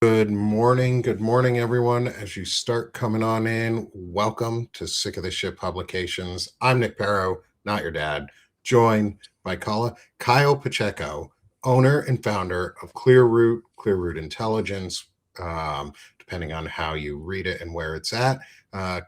Good morning. Good morning, everyone. As you start coming on in, welcome to Sick of the Shit Publications. I'm Nick Perro, not your dad, joined by Kyle Pacheco, owner and founder of Clearroot Intelligence, depending on how you read it and where it's at.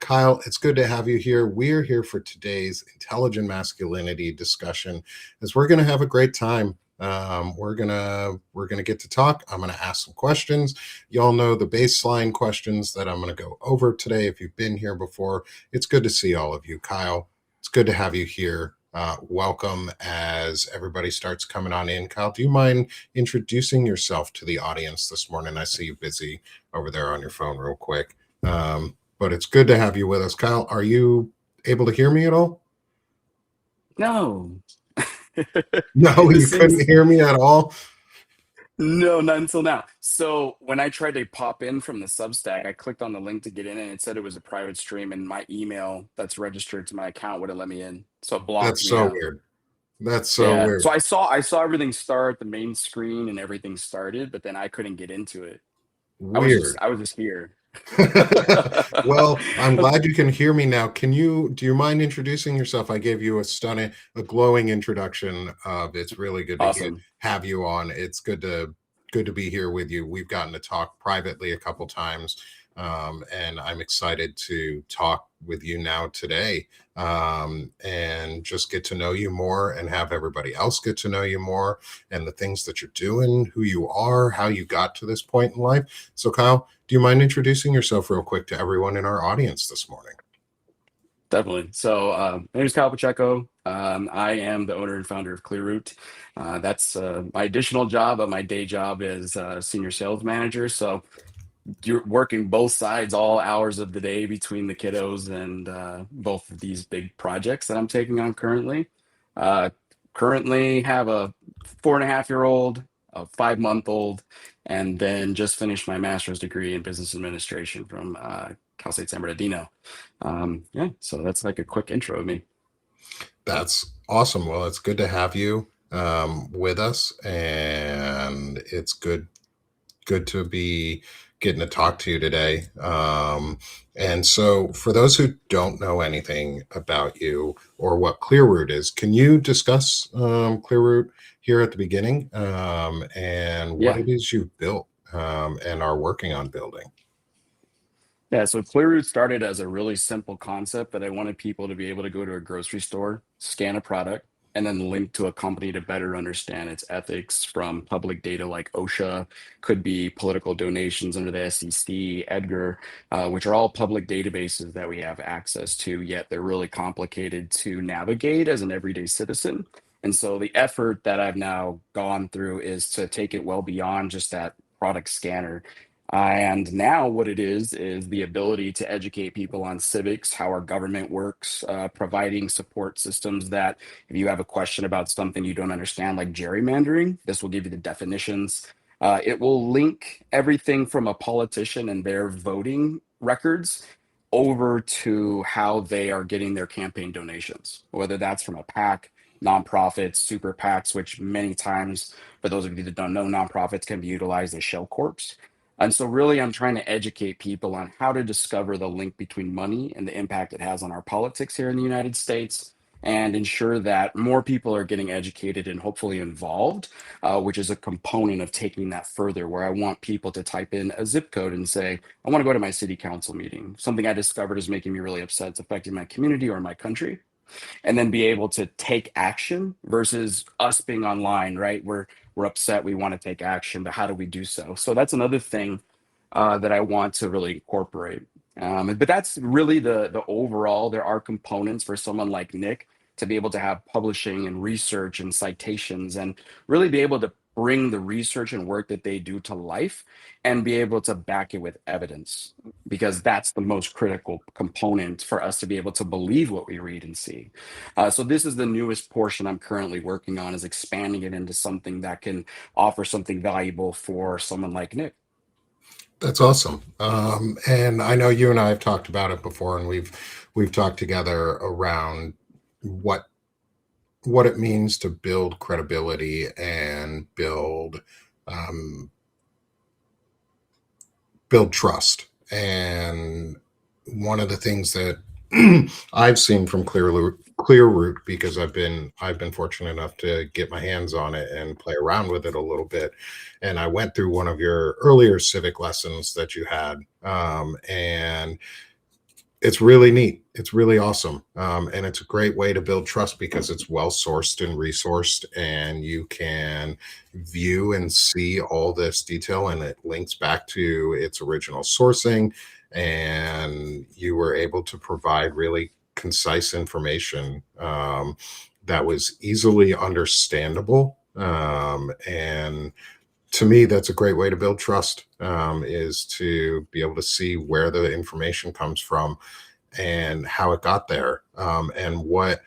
Kyle, it's good to have you here. We're here for today's intelligent masculinity discussion, as we're going to have a great time. We're gonna get to talk. I'm gonna ask some questions. Y'all know the baseline questions that I'm gonna go over today. If you've been here before, it's good to see all of you. Kyle, it's good to have you here. Welcome as everybody starts coming on in. Kyle, do you mind introducing yourself to the audience this morning? I see you busy over there on your phone real quick. But it's good to have you with us. Kyle, are you able to hear me at all? No. No, you This couldn't seems hear me at all. no, not until now. So when I tried to pop in from the Substack, I clicked on the link to get in and it said it was a private stream and my email that's registered to my account wouldn't let me in. So it blocked That's me so out. weird. That's so Yeah. weird. So I saw everything start, the main screen and everything started, but then I couldn't get into it. Weird. I was just here. Well, I'm glad you can hear me now. Do you mind introducing yourself? I gave you a glowing introduction of it's really good to Awesome. have you on. It's good to be here with you. We've gotten to talk privately a couple times. And I'm excited to talk with you now today, and just get to know you more and have everybody else get to know you more and the things that you're doing, who you are, how you got to this point in life. So, Kyle, do you mind introducing yourself real quick to everyone in our audience this morning? Definitely. So, my name is Kyle Pacheco. I am the owner and founder of Clearroot. That's my additional job, but my day job is senior sales manager. So, you're working both sides all hours of the day between the kiddos and both of these big projects that I'm taking on currently. Uh, Currently have a 4.5 year old, a 5 month old, and then just finished my master's degree in business administration from Cal State San Bernardino. Yeah, so that's like a quick intro of me. That's awesome. Well, it's good to have you with us, and it's good to be getting to talk to you today. And so, for those who don't know anything about you or what Clearroot is, can you discuss Clearroot here at the beginning, and what Yeah. it is you've built, and are working on building? Yeah, so Clearroot started as a really simple concept that I wanted people to be able to go to a grocery store, scan a product, and then link to a company to better understand its ethics from public data like OSHA, could be political donations under the SEC, Edgar, which are all public databases that we have access to, yet they're really complicated to navigate as an everyday citizen. And so the effort that I've now gone through is to take it well beyond just that product scanner, and now, what it is the ability to educate people on civics, how our government works, providing support systems that if you have a question about something you don't understand, like gerrymandering, this will give you the definitions. It will link everything from a politician and their voting records over to how they are getting their campaign donations, whether that's from a PAC, nonprofits, super PACs, which many times, for those of you that don't know, nonprofits can be utilized as shell corps. And so, really, I'm trying to educate people on how to discover the link between money and the impact it has on our politics here in the United States, and ensure that more people are getting educated and hopefully involved, which is a component of taking that further, where I want people to type in a zip code and say, I want to go to my city council meeting. Something I discovered is making me really upset. It's affecting my community or my country, and then be able to take action versus us being online, right? We're upset, we want to take action, but how do we do so? So that's another thing that I want to really incorporate. But that's really the overall. There are components for someone like Nick to be able to have publishing and research and citations and really be able to bring the research and work that they do to life and be able to back it with evidence, because that's the most critical component for us to be able to believe what we read and see. So this is the newest portion I'm currently working on, is expanding it into something that can offer something valuable for someone like Nick. That's awesome. And I know you and I have talked about it before, and we've talked together around what what it means to build credibility and build um, build trust. And one of the things that I've seen from Clearroot, because I've been fortunate enough to get my hands on it and play around with it a little bit. And I went through one of your earlier civic lessons that you had, and it's really neat. It's really awesome. And it's a great way to build trust because it's well sourced and resourced, and you can view and see all this detail, and it links back to its original sourcing. And you were able to provide really concise information that was easily understandable. And to me, that's a great way to build trust, is to be able to see where the information comes from and how it got there, and what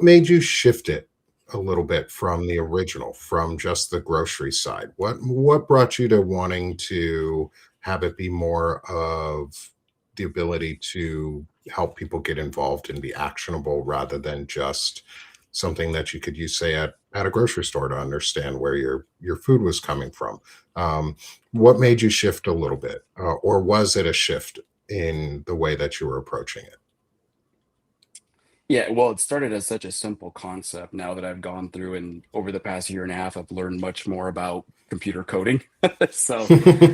made you shift it a little bit from the original, from just the grocery side. What brought you to wanting to have it be more of the ability to help people get involved and be actionable, rather than just something that you could use, say, at a grocery store, to understand where your food was coming from. What made you shift a little bit, or was it a shift in the way that you were approaching it? Yeah, well, it started as such a simple concept. Now that I've gone through and over the past year and a half, I've learned much more about computer coding. So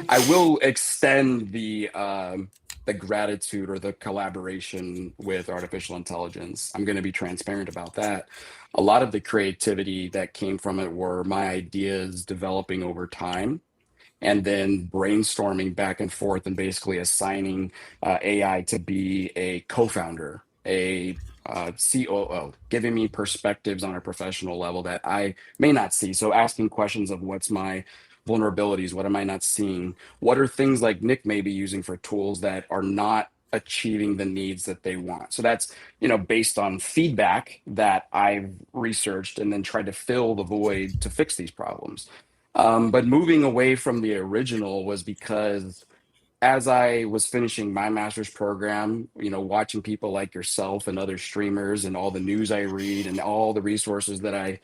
I will extend the gratitude or the collaboration with artificial intelligence. I'm going to be transparent about that. A lot of the creativity that came from it were my ideas developing over time and then brainstorming back and forth and basically assigning AI to be a co-founder, a COO, giving me perspectives on a professional level that I may not see. So asking questions of what's my vulnerabilities, what am I not seeing? What are things like Nick may be using for tools that are not achieving the needs that they want? So that's, based on feedback that I've researched and then tried to fill the void to fix these problems. But moving away from the original was because as I was finishing my master's program, watching people like yourself and other streamers and all the news I read and all the resources that I,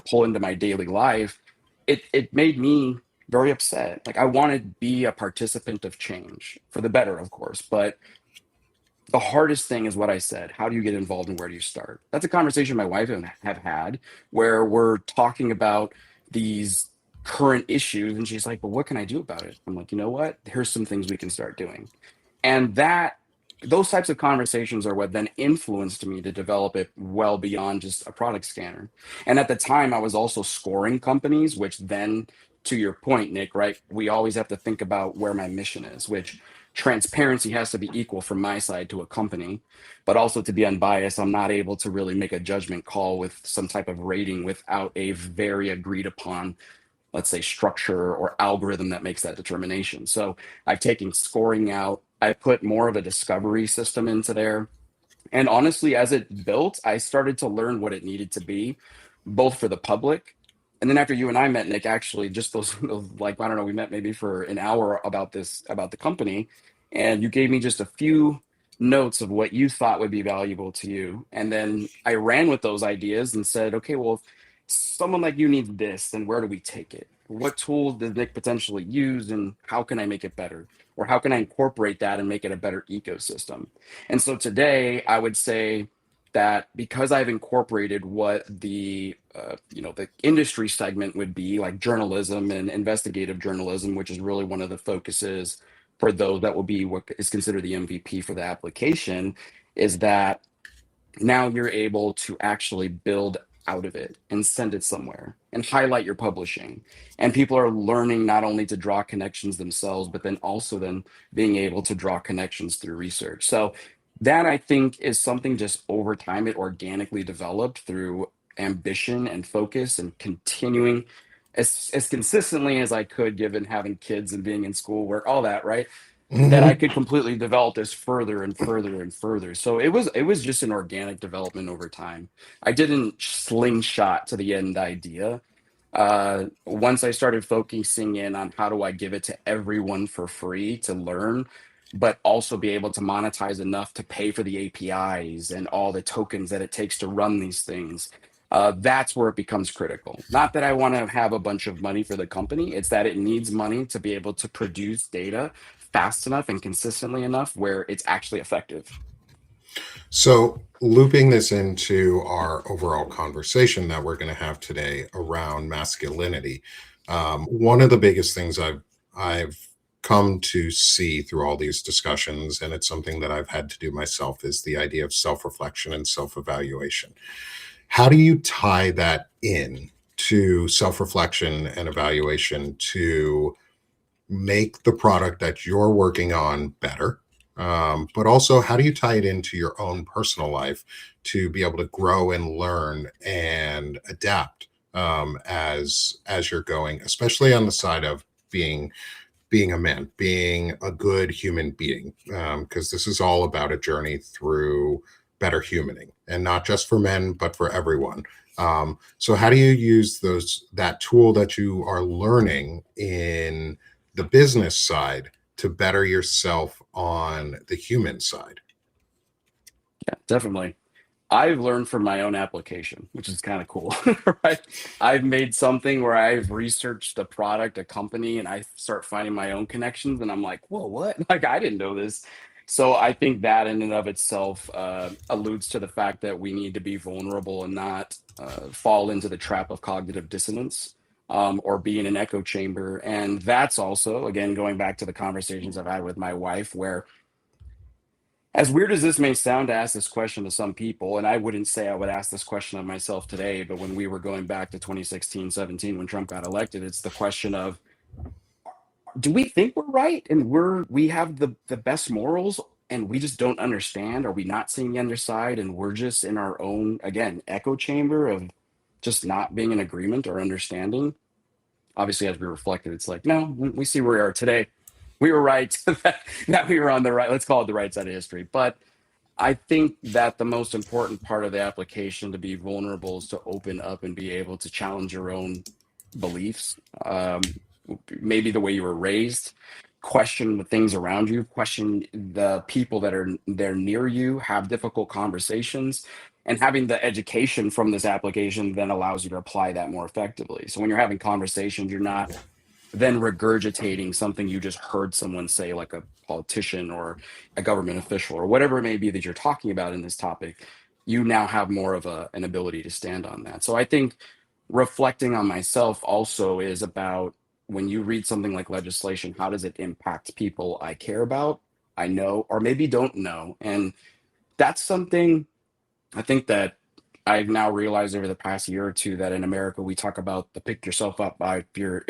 pull into my daily life, it made me very upset. Like I want to be a participant of change for the better, of course, but the hardest thing is what I said. How do you get involved and where do you start? That's a conversation my wife and have had where we're talking about these current issues. And she's like, well, what can I do about it? I'm like, you know what? Here's some things we can start doing. And those types of conversations are what then influenced me to develop it well beyond just a product scanner. And at the time, I was also scoring companies, which then, to your point, Nick, right? We always have to think about where my mission is, which transparency has to be equal from my side to a company, but also to be unbiased. I'm not able to really make a judgment call with some type of rating without a very agreed upon, let's say, structure or algorithm that makes that determination. So I've taken scoring out. I put more of a discovery system into there. And honestly, as it built, I started to learn what it needed to be, both for the public. And then after you and I met, Nick, actually, just those like, I don't know, we met maybe for an hour about about the company. And you gave me just a few notes of what you thought would be valuable to you. And then I ran with those ideas and said, okay, well, if someone like you needs this, then where do we take it? What tools does Nick potentially use and how can I make it better? Or how can I incorporate that and make it a better ecosystem? And so today, I would say that because I've incorporated what the industry segment would be, like journalism and investigative journalism, which is really one of the focuses for those that will be what is considered the MVP for the application, is that now you're able to actually build out of it and send it somewhere and highlight your publishing. And people are learning not only to draw connections themselves, but then also then being able to draw connections through research. So that I think is something just over time it organically developed through ambition and focus and continuing as consistently as I could, given having kids and being in schoolwork, all that, right? That I Mhm. could completely develop this further and further and further. So it was just an organic development over time. I didn't slingshot to the end idea. Once I started focusing in on how do I give it to everyone for free to learn, but also be able to monetize enough to pay for the APIs and all the tokens that it takes to run these things. That's where it becomes critical. Not that I want to have a bunch of money for the company, it's that it needs money to be able to produce data fast enough and consistently enough where it's actually effective. So, looping this into our overall conversation that we're going to have today around masculinity, one of the biggest things I've come to see through all these discussions, and it's something that I've had to do myself, is the idea of self-reflection and self-evaluation. How do you tie that in to self-reflection and evaluation to make the product that you're working on better? But also, how do you tie it into your own personal life to be able to grow and learn and adapt as you're going, especially on the side of being a man, being a good human being, because this is all about a journey through better humaning, and not just for men, but for everyone. So, how do you use that tool that you are learning in the business side to better yourself on the human side? Yeah, definitely. I've learned from my own application, which is kind of cool, right? I've made something where I've researched a product, a company, and I start finding my own connections, and I'm like, whoa, what? Like, I didn't know this. So I think that in and of itself alludes to the fact that we need to be vulnerable and not fall into the trap of cognitive dissonance or be in an echo chamber. And that's also, again, going back to the conversations I've had with my wife, where as weird as this may sound to ask this question to some people, and I wouldn't say I would ask this question of myself today, but when we were going back to 2016, 17, when Trump got elected, it's the question of, do we think we're right and we have the best morals and we just don't understand? Are we not seeing the underside and we're just in our own, again, echo chamber of just not being in agreement or understanding? Obviously, as we reflected, it's like, no, we see where we are today. We were right that we were on the right, let's call it the right side of history. But I think that the most important part of the application to be vulnerable is to open up and be able to challenge your own beliefs, maybe the way you were raised, question the things around you, question the people that are there near you, have difficult conversations. And having the education from this application then allows you to apply that more effectively. So when you're having conversations, you're not then regurgitating something you just heard someone say, like a politician or a government official or whatever it may be that you're talking about in this topic. You now have more of an ability to stand on that. So I think reflecting on myself also is about, when you read something like legislation, how does it impact people I care about, I know, or maybe don't know? And that's something I think that I've now realized over the past year or two, that in America we talk about the pick yourself up by your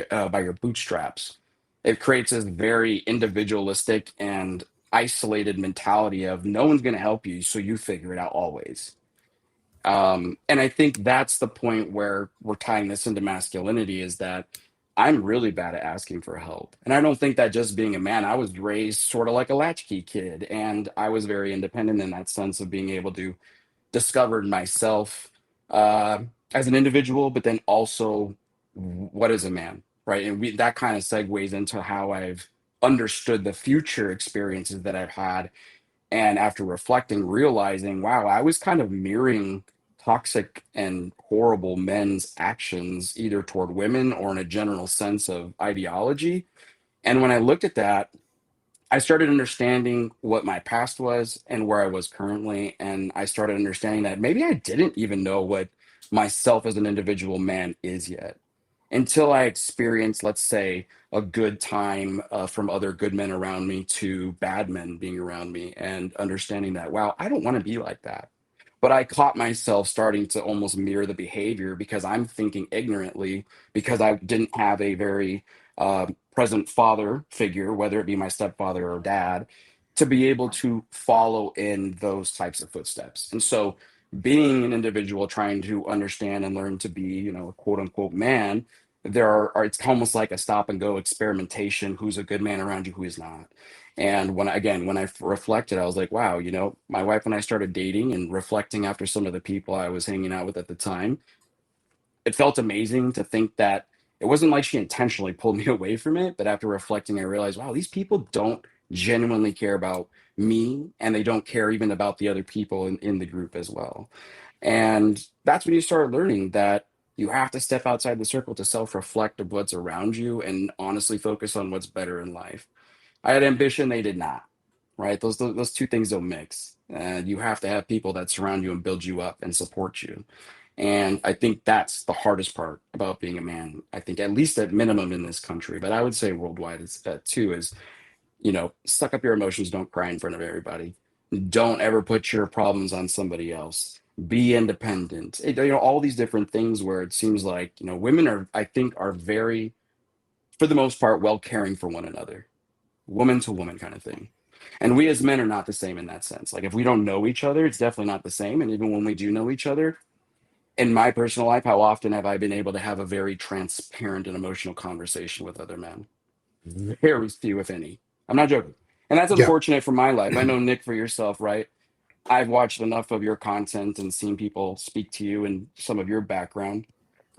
bootstraps. It creates this very individualistic and isolated mentality of no one's going to help you, so you figure it out always. And I think that's the point where we're tying this into masculinity, is that I'm really bad at asking for help. And I don't think that just being a man, I was raised sort of like a latchkey kid, and I was very independent in that sense of being able to discovered myself uh, as an individual, but then also what is a man, right? And that kind of segues into how I've understood the future experiences that I've had. And after reflecting, realizing, wow, I was kind of mirroring toxic and horrible men's actions, either toward women or in a general sense of ideology. And when I looked at that, I started understanding what my past was and where I was currently. And I started understanding that maybe I didn't even know what myself as an individual man is yet, until I experienced, let's say, a good time from other good men around me to bad men being around me, and understanding that, wow, I don't want to be like that. But I caught myself starting to almost mirror the behavior because I'm thinking ignorantly, because I didn't have a very present father figure, whether it be my stepfather or dad, to be able to follow in those types of footsteps. And so, being an individual trying to understand and learn to be, a quote unquote man, it's almost like a stop and go experimentation. Who's a good man around you? Who is not? And when I reflected, I was like, wow, my wife and I started dating, and reflecting after some of the people I was hanging out with at the time, it felt amazing to think that it wasn't like she intentionally pulled me away from it. But after reflecting, I realized, wow, these people don't genuinely care about me, and they don't care even about the other people in the group as well. And that's when you start learning that you have to step outside the circle to self-reflect of what's around you and honestly focus on what's better in life. I had ambition, they did not. Right? Those two things don't mix. And you have to have people that surround you and build you up and support you. And I think that's the hardest part about being a man. I think at least at minimum in this country, but I would say worldwide is too is, suck up your emotions, don't cry in front of everybody. Don't ever put your problems on somebody else. Be independent. All these different things where it seems like, women are, I think, are very, for the most part, well caring for one another, woman to woman kind of thing. And we as men are not the same in that sense. Like if we don't know each other, it's definitely not the same. And even when we do know each other, in my personal life, how often have I been able to have a very transparent and emotional conversation with other men? Very few, if any. I'm not joking. And that's Yeah. unfortunate for my life. I know, Nick, for yourself, right? I've watched enough of your content and seen people speak to you and some of your background.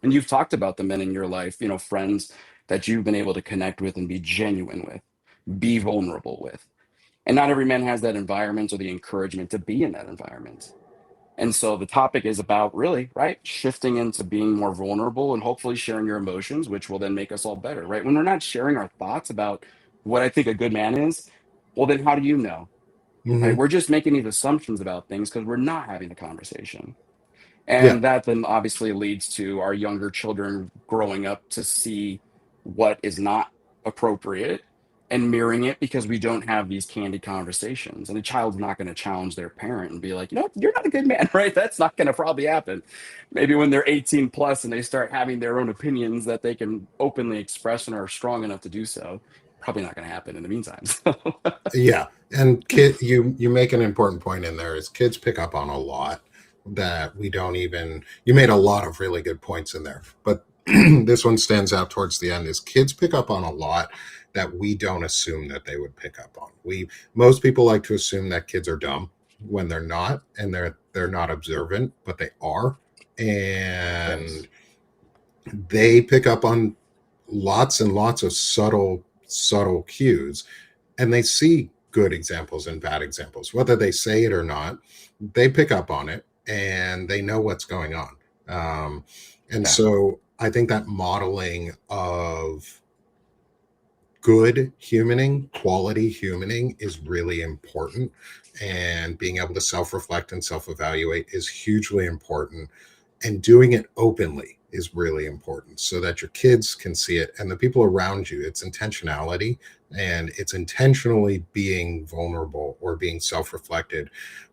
And you've talked about the men in your life, friends that you've been able to connect with and be genuine with, be vulnerable with. And not every man has that environment or the encouragement to be in that environment. And so the topic is about really, right, shifting into being more vulnerable and hopefully sharing your emotions, which will then make us all better, right? When we're not sharing our thoughts about what I think a good man is, well, then how do you know, right? Hmm. We're just making these assumptions about things because we're not having the conversation. Yeah. And that then obviously leads to our younger children growing up to see what is not appropriate and mirroring it because we don't have these candid conversations. And a child's not going to challenge their parent and be like, you're not a good man, right? That's not going to probably happen. Maybe when they're 18 plus and they start having their own opinions that they can openly express and are strong enough to do so, probably not going to happen in the meantime. Yeah. And you make an important point in there is kids pick up on a lot that we don't even, you made a lot of really good points in there, but this one stands out towards the end is kids pick up on a lot that we don't assume that they would pick up on. Most people like to assume that kids are dumb when they're not, and they're not observant, but they are. And Yes. they pick up on lots and lots of subtle cues, and they see good examples and bad examples, whether they say it or not. They pick up on it and they know what's going on. And Yeah. so I think that modeling of good humaning, quality humaning is really important. And being able to self reflect and self evaluate is hugely important. And doing it openly is really important so that your kids can see it and the people around you. It's intentionality, and it's intentionally being vulnerable or being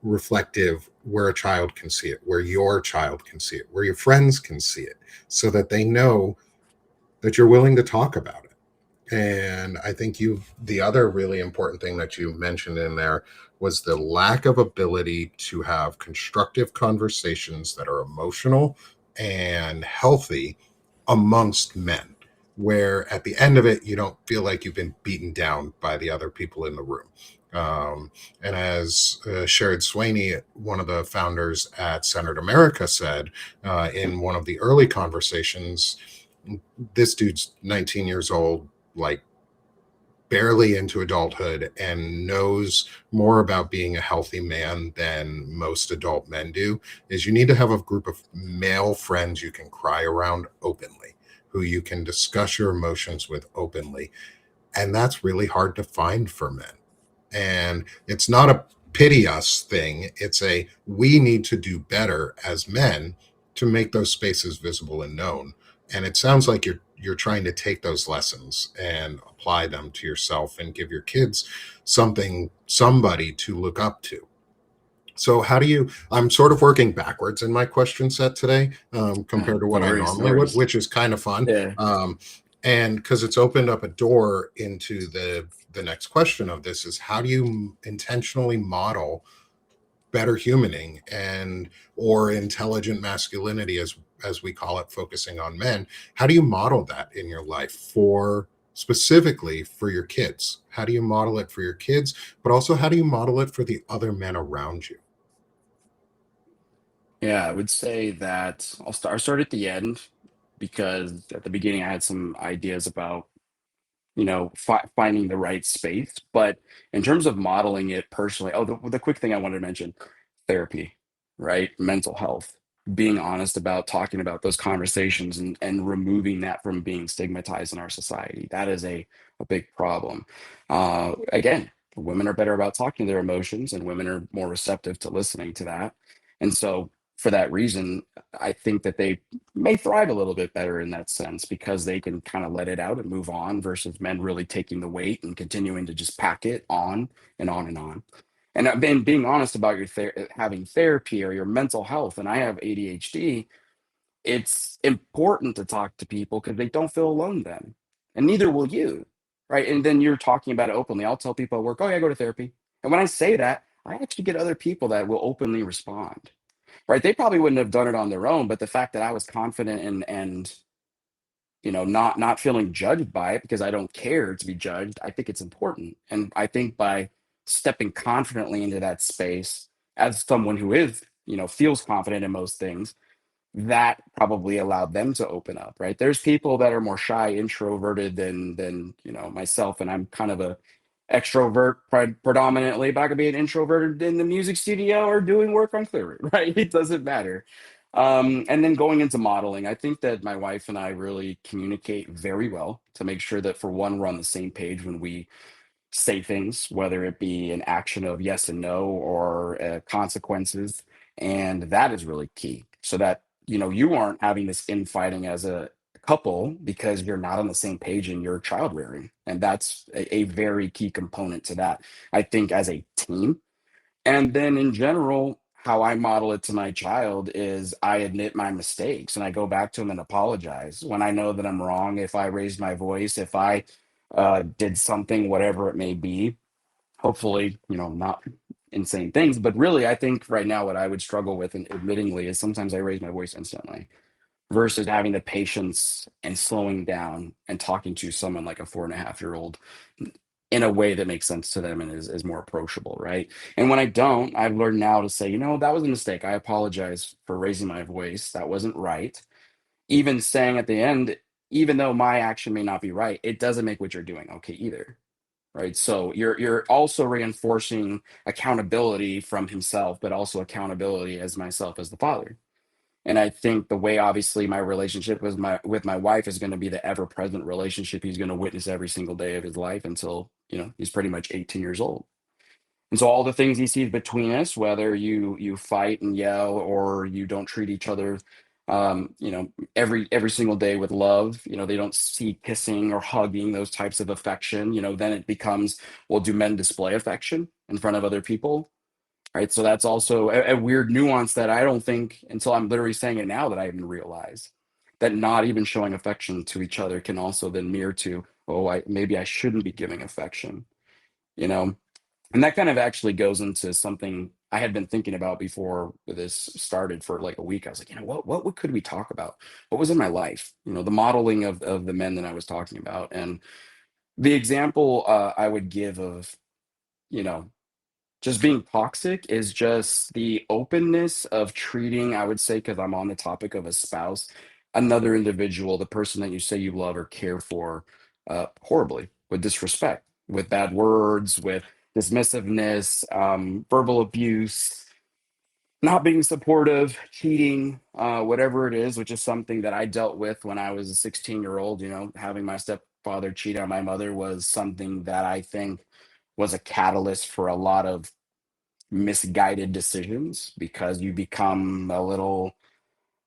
reflective, where a child can see it, where your child can see it, where your friends can see it, so that they know that you're willing to talk about it. And I think the other really important thing that you mentioned in there was the lack of ability to have constructive conversations that are emotional and healthy amongst men, where at the end of it, you don't feel like you've been beaten down by the other people in the room. And as Sherrod Sweeney, one of the founders at Centered America, said in one of the early conversations, this dude's 19 years old, like barely into adulthood, and knows more about being a healthy man than most adult men do. Is you need to have a group of male friends you can cry around openly, who you can discuss your emotions with openly. And that's really hard to find for men. And it's not a pity us thing. It's a we need to do better as men to make those spaces visible and known. And it sounds like you're trying to take those lessons and apply them to yourself and give your kids somebody to look up to. So how do you, I'm sort of working backwards in my question set today, compared to No what I worries. No normally would, worries. which is kind of fun. Yeah. And because it's opened up a door into the next question of this is how do you intentionally model better humaning and or intelligent masculinity, as we call it, focusing on men. How do you model that in your life for specifically for your kids? How do you model it for your kids, but also how do you model it for the other men around you? Yeah, I would say that I'll start at the end because at the beginning I had some ideas about, finding the right space. But in terms of modeling it personally, oh, the quick thing I wanted to mention, therapy, right? Mental health. being honest about talking about those conversations and removing that from being stigmatized in our society. That is a big problem. Again, women are better about talking to their emotions, and women are more receptive to listening to that. And so, for that reason, I think that they may thrive a little bit better in that sense because they can kind of let it out and move on versus men really taking the weight and continuing to just pack it on and on and on. And being honest about your having therapy or your mental health, and I have ADHD, it's important to talk to people because they don't feel alone then, and neither will you, right? And then you're talking about it openly. I'll tell people at work, "Oh yeah, I go to therapy," and when I say that, I actually get other people that will openly respond, right? They probably wouldn't have done it on their own, but the fact that I was confident and not feeling judged by it because I don't care to be judged, I think it's important. And I think by stepping confidently into that space as someone who is, feels confident in most things, that probably allowed them to open up, right? There's people that are more shy, introverted than myself, and I'm kind of a extrovert predominantly, but I could be an introvert in the music studio or doing work on Clearroot, right? It doesn't matter. And then going into modeling, I think that my wife and I really communicate very well to make sure that, for one, we're on the same page when we say things, whether it be an action of yes and no or consequences. And that is really key so that, you aren't having this infighting as a couple because you're not on the same page in your child rearing. And that's a very key component to that, I think, as a team. And then in general, how I model it to my child is I admit my mistakes and I go back to him and apologize when I know that I'm wrong. If I raised my voice, if I did something, whatever it may be, hopefully, not insane things. But really, I think right now what I would struggle with, and admittingly, is sometimes I raise my voice instantly versus having the patience and slowing down and talking to someone like a 4.5-year-old in a way that makes sense to them and is more approachable, right? And when I don't, I've learned now to say, that was a mistake. I apologize for raising my voice. That wasn't right. Even saying at the end, even though my action may not be right, it doesn't make what you're doing okay either. Right. So you're also reinforcing accountability from himself, but also accountability as myself as the father. And I think the way, obviously, my relationship with my wife is going to be the ever present relationship he's going to witness every single day of his life until he's pretty much 18 years old. And so all the things he sees between us, whether you fight and yell or you don't treat each other, every single day with love, they don't see kissing or hugging, those types of affection. Then it becomes, well, do men display affection in front of other people? Right. So that's also a weird nuance that I don't think, until I'm literally saying it now, that I even realize that not even showing affection to each other can also then mirror to, oh, maybe I shouldn't be giving affection, you know? And that kind of actually goes into something I had been thinking about before this started for like a week. I was like, what could we talk about? What was in my life? The modeling of the men that I was talking about. And the example I would give of, you know, just being toxic is just the openness of treating, I would say, because I'm on the topic of a spouse, another individual, the person that you say you love or care for, horribly, with disrespect, with bad words, with dismissiveness, verbal abuse, not being supportive, cheating, whatever it is, which is something that I dealt with when I was a 16-year-old. Having my stepfather cheat on my mother was something that I think was a catalyst for a lot of misguided decisions because you become a little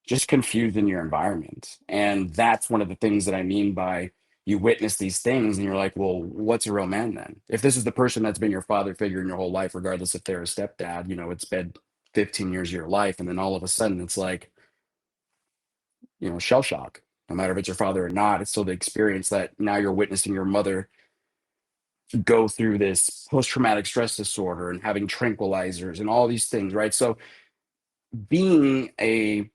just confused in your environment. And that's one of the things that I mean by, you witness these things and you're like, well, what's a real man then? If this is the person that's been your father figure in your whole life, regardless if they're a stepdad, it's been 15 years of your life. And then all of a sudden it's like, shell shock. No matter if it's your father or not, it's still the experience that now you're witnessing your mother go through this post-traumatic stress disorder and having tranquilizers and all these things, right? So being a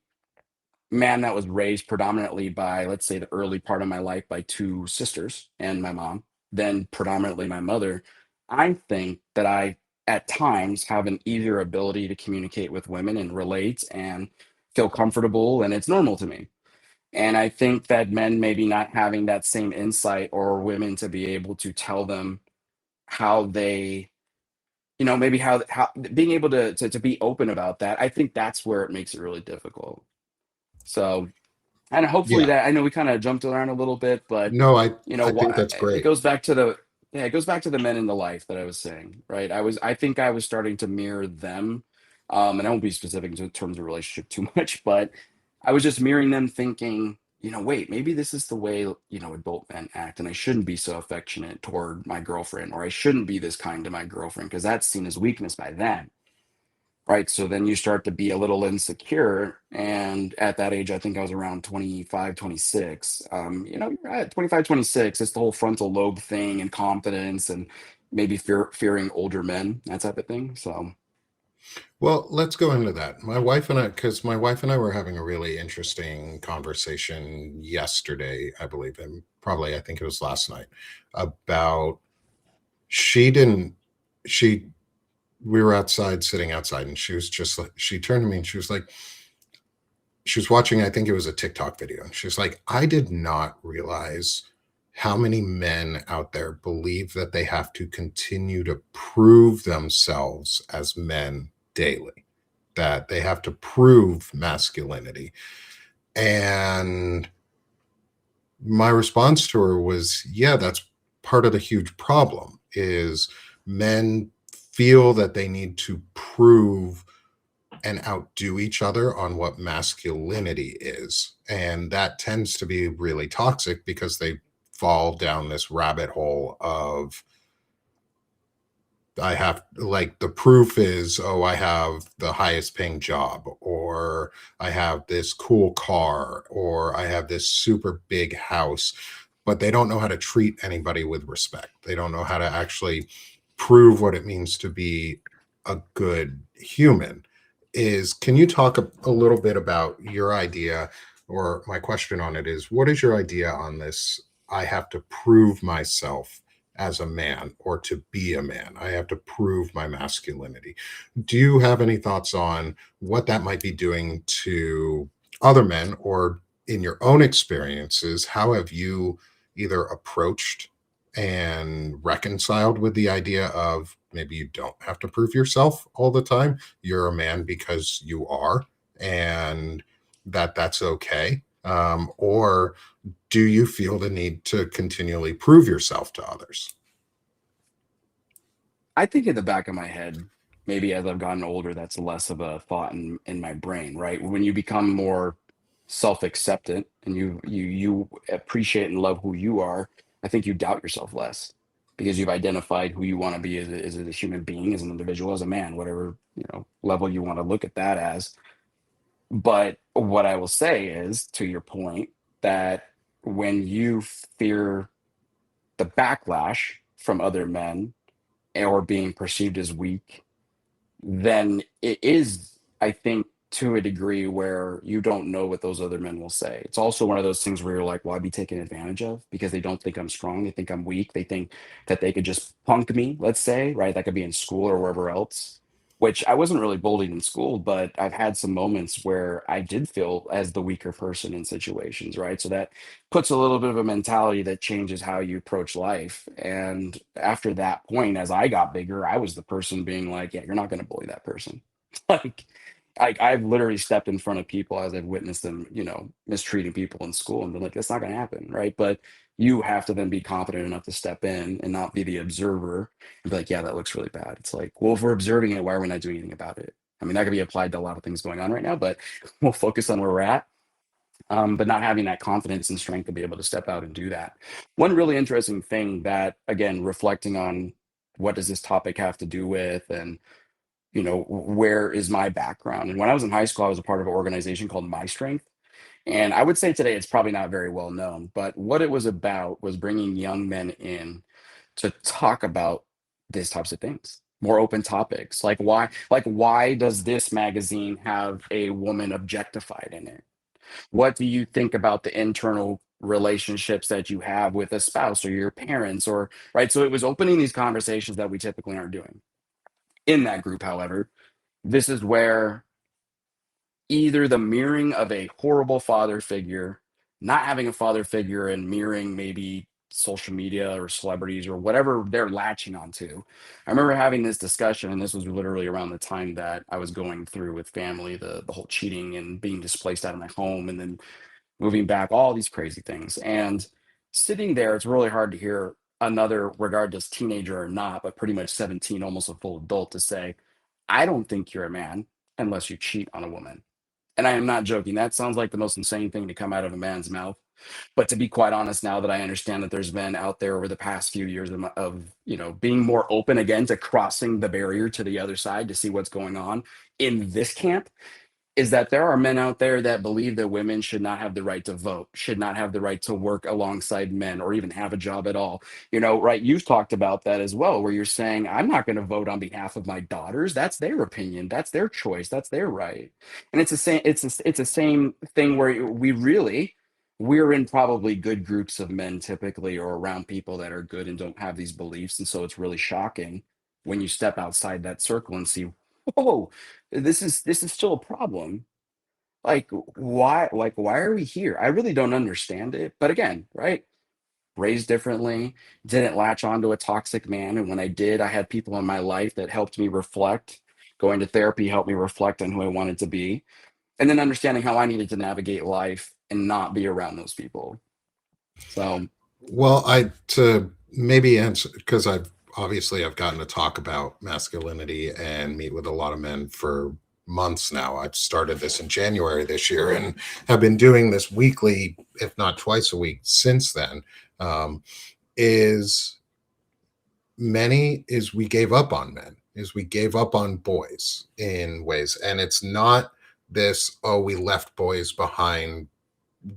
man that was raised predominantly by, let's say, the early part of my life by two sisters and my mom, then predominantly my mother, I think that I, at times, have an easier ability to communicate with women and relate and feel comfortable, and it's normal to me. And I think that men maybe not having that same insight, or women to be able to tell them how they maybe how being able to be open about that, I think that's where it makes it really difficult. So, and hopefully Yeah. that, I know we kind of jumped around a little bit, but No, I think why that's it great. goes back to the, yeah, it goes back to the men in the life that I was saying, right? I think I was starting to mirror them. And I won't be specific in terms of relationship too much, but I was just mirroring them thinking, wait, maybe this is the way, adult men act, and I shouldn't be so affectionate toward my girlfriend, or I shouldn't be this kind to my girlfriend because that's seen as weakness by them. Right. So then you start to be a little insecure. And at that age, I think I was around 25, 26. You're at 25, 26. It's the whole frontal lobe thing and confidence and maybe fearing older men, that type of thing. So, Well, let's go into that. My wife and I, because my wife and I were having a really interesting conversation yesterday, I believe, and probably I think it was last night, about she didn't, she, we were outside, sitting outside, and she was just like, she turned to me and she was like, she was watching, I think it was a TikTok video, and she was like, I did not realize how many men out there believe that they have to continue to prove themselves as men daily, that they have to prove masculinity. And my response to her was, yeah, that's part of the huge problem is men feel that they need to prove and outdo each other on what masculinity is. And that tends to be really toxic because they fall down this rabbit hole of, I have, like, the proof is, oh, I have the highest paying job, or I have this cool car, or I have this super big house, but they don't know how to treat anybody with respect. They don't know how to actually prove what it means to be a good human. Is Can you talk a little bit about your idea, or my question on it is, what is your idea on this? I have to prove myself as a man, or to be a man. I have to prove my masculinity. Do you have any thoughts on what that might be doing to other men, or in your own experiences, how have you either approached and reconciled with the idea of maybe you don't have to prove yourself all the time? You're a man because you are, and that's okay. Or do you feel the need to continually prove yourself to others? I think in the back of my head, maybe as I've gotten older, that's less of a thought in my brain, right? When you become more self-acceptant and you appreciate and love who you are, I think you doubt yourself less because you've identified who you want to be as a human being, as an individual, as a man, whatever, level you want to look at that as. But what I will say is, to your point, that when you fear the backlash from other men or being perceived as weak, then it is, I think, to a degree where you don't know what those other men will say. It's also one of those things where you're like, well, I'd be taken advantage of because they don't think I'm strong. They think I'm weak. They think that they could just punk me, let's say, right? That could be in school or wherever else, which I wasn't really bullied in school, but I've had some moments where I did feel as the weaker person in situations, right? So that puts a little bit of a mentality that changes how you approach life. And after that point, as I got bigger, I was the person being like, yeah, you're not going to bully that person. like, I've literally stepped in front of people as I've witnessed them, mistreating people in school and been like, that's not going to happen. Right. But you have to then be confident enough to step in and not be the observer and be like, yeah, that looks really bad. It's like, well, if we're observing it, why are we not doing anything about it? I mean, that could be applied to a lot of things going on right now, but we'll focus on where we're at. But not having that confidence and strength to be able to step out and do that. One really interesting thing that, again, reflecting on what does this topic have to do with, and where is my background? And when I was in high school, I was a part of an organization called My Strength. And I would say today it's probably not very well known, but what it was about was bringing young men in to talk about these types of things, more open topics. Like why does this magazine have a woman objectified in it? What do you think about the internal relationships that you have with a spouse or your parents, or right? So it was opening these conversations that we typically aren't doing. In that group, however, this is where either the mirroring of a horrible father figure, not having a father figure and mirroring maybe social media or celebrities or whatever they're latching onto. I remember having this discussion, and this was literally around the time that I was going through with family, the whole cheating and being displaced out of my home and then moving back, all these crazy things. And sitting there, it's really hard to hear another, regardless teenager or not, but pretty much 17, almost a full adult, to say, I don't think you're a man unless you cheat on a woman. And I am not joking. That sounds like the most insane thing to come out of a man's mouth. But to be quite honest, now that I understand that there's men out there over the past few years of being more open again to crossing the barrier to the other side to see what's going on in this camp, is that there are men out there that believe that women should not have the right to vote, should not have the right to work alongside men or even have a job at all. Right? You've talked about that as well, where you're saying, I'm not going to vote on behalf of my daughters. That's their opinion. That's their choice. That's their right. And it's the same, it's the same thing where we're in probably good groups of men typically, or around people that are good and don't have these beliefs. And so it's really shocking when you step outside that circle and see, oh, this is still a problem. Like why are we here? I really don't understand it. But again, right? Raised differently, didn't latch onto a toxic man. And when I did, I had people in my life that helped me reflect. Going to therapy helped me reflect on who I wanted to be. And then understanding how I needed to navigate life and not be around those people. So Well, I to maybe answer, because I've gotten to talk about masculinity and meet with a lot of men for months now. I've started this in January this year and have been doing this weekly, if not twice a week since then. Um, is is we gave up on men, is we gave up on boys in ways, and it's not this, oh, we left boys behind,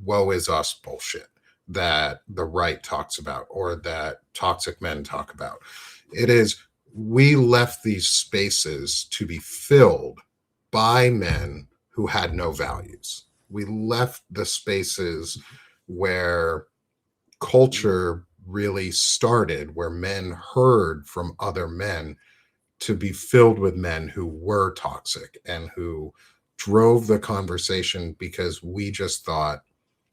woe is us bullshit that the right talks about or that toxic men talk about. It is, we left these spaces to be filled by men who had no values. We left the spaces where culture really started, where men heard from other men, to be filled with men who were toxic and who drove the conversation because we just thought,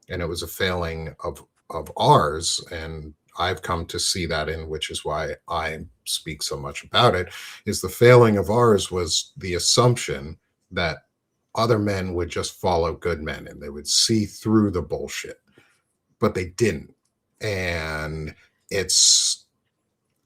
and it was a failing of ours, and I've come to see that, in which is why I speak so much about it, is the failing of ours was the assumption that other men would just follow good men and they would see through the bullshit, but they didn't. And it's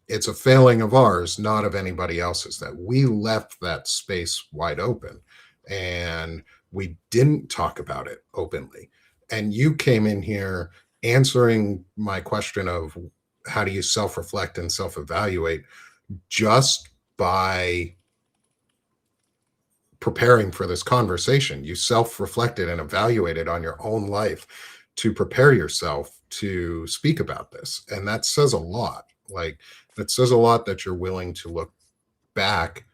it's a failing of ours, not of anybody else's, that we left that space wide open and we didn't talk about it openly. And you came in here answering my question of how do you self reflect and self evaluate, just by preparing for this conversation. You self reflected and evaluated on your own life to prepare yourself to speak about this. And that says a lot. Like, that says a lot that you're willing to look back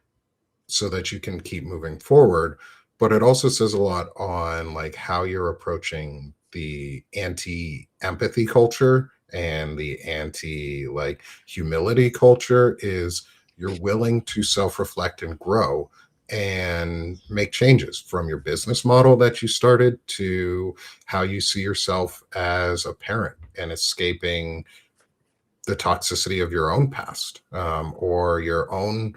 so that you can keep moving forward. But it also says a lot on like how you're approaching the anti empathy culture and the anti like humility culture. Is you're willing to self reflect and grow and make changes from your business model that you started to how you see yourself as a parent, and escaping the toxicity of your own past, or your own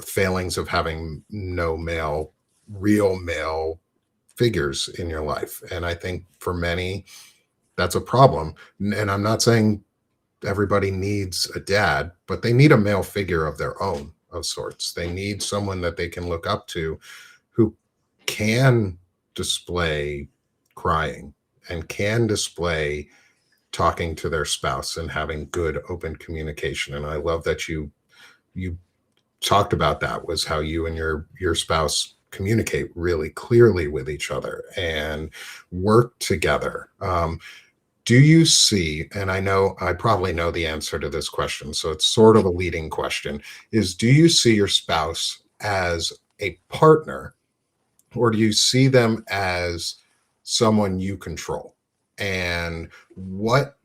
failings of having no real male figures in your life. And I think for many, that's a problem. And I'm not saying everybody needs a dad, but they need a male figure of their own, of sorts. They need someone that they can look up to, who can display crying and can display talking to their spouse and having good open communication. And I love that you talked about that, was how you and your spouse communicate really clearly with each other and work together. Do you see, and I know I probably know the answer to this question, so it's sort of a leading question, is do you see your spouse as a partner, or do you see them as someone you control? And what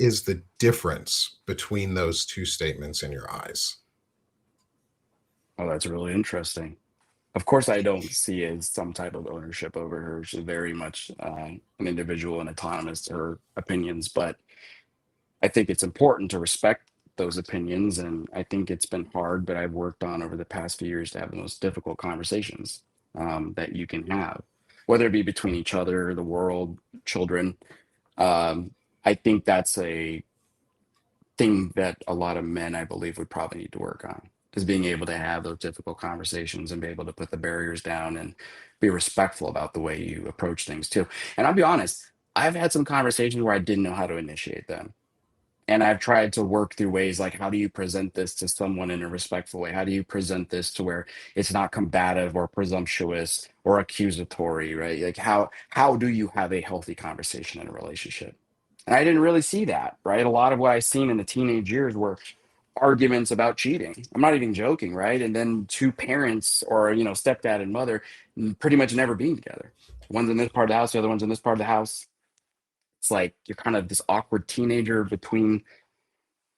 is the difference between those two statements in your eyes? oh, that's really interesting. Of course, I don't see as some type of ownership over her. She's very much an individual and autonomous to her opinions. But I think it's important to respect those opinions. And I think it's been hard, but I've worked on over the past few years to have the most difficult conversations that you can have, whether it be between each other, the world, children. Um, I think that's a thing that a lot of men, I believe, would probably need to work on, is being able to have those difficult conversations and be able to put the barriers down and be respectful about the way you approach things too. And I'll be honest, I've had some conversations where I didn't know how to initiate them. And I've tried to work through ways like, how do you present this to someone in a respectful way? How do you present this to where it's not combative or presumptuous or accusatory, right? Like, how do you have a healthy conversation in a relationship? And I didn't really see that, right? A lot of what I've seen in the teenage years were arguments about cheating. I'm not even joking, right? And then two parents, or stepdad and mother, pretty much never being together. One's in this part of the house, the other one's in this part of the house. It's like you're kind of this awkward teenager between,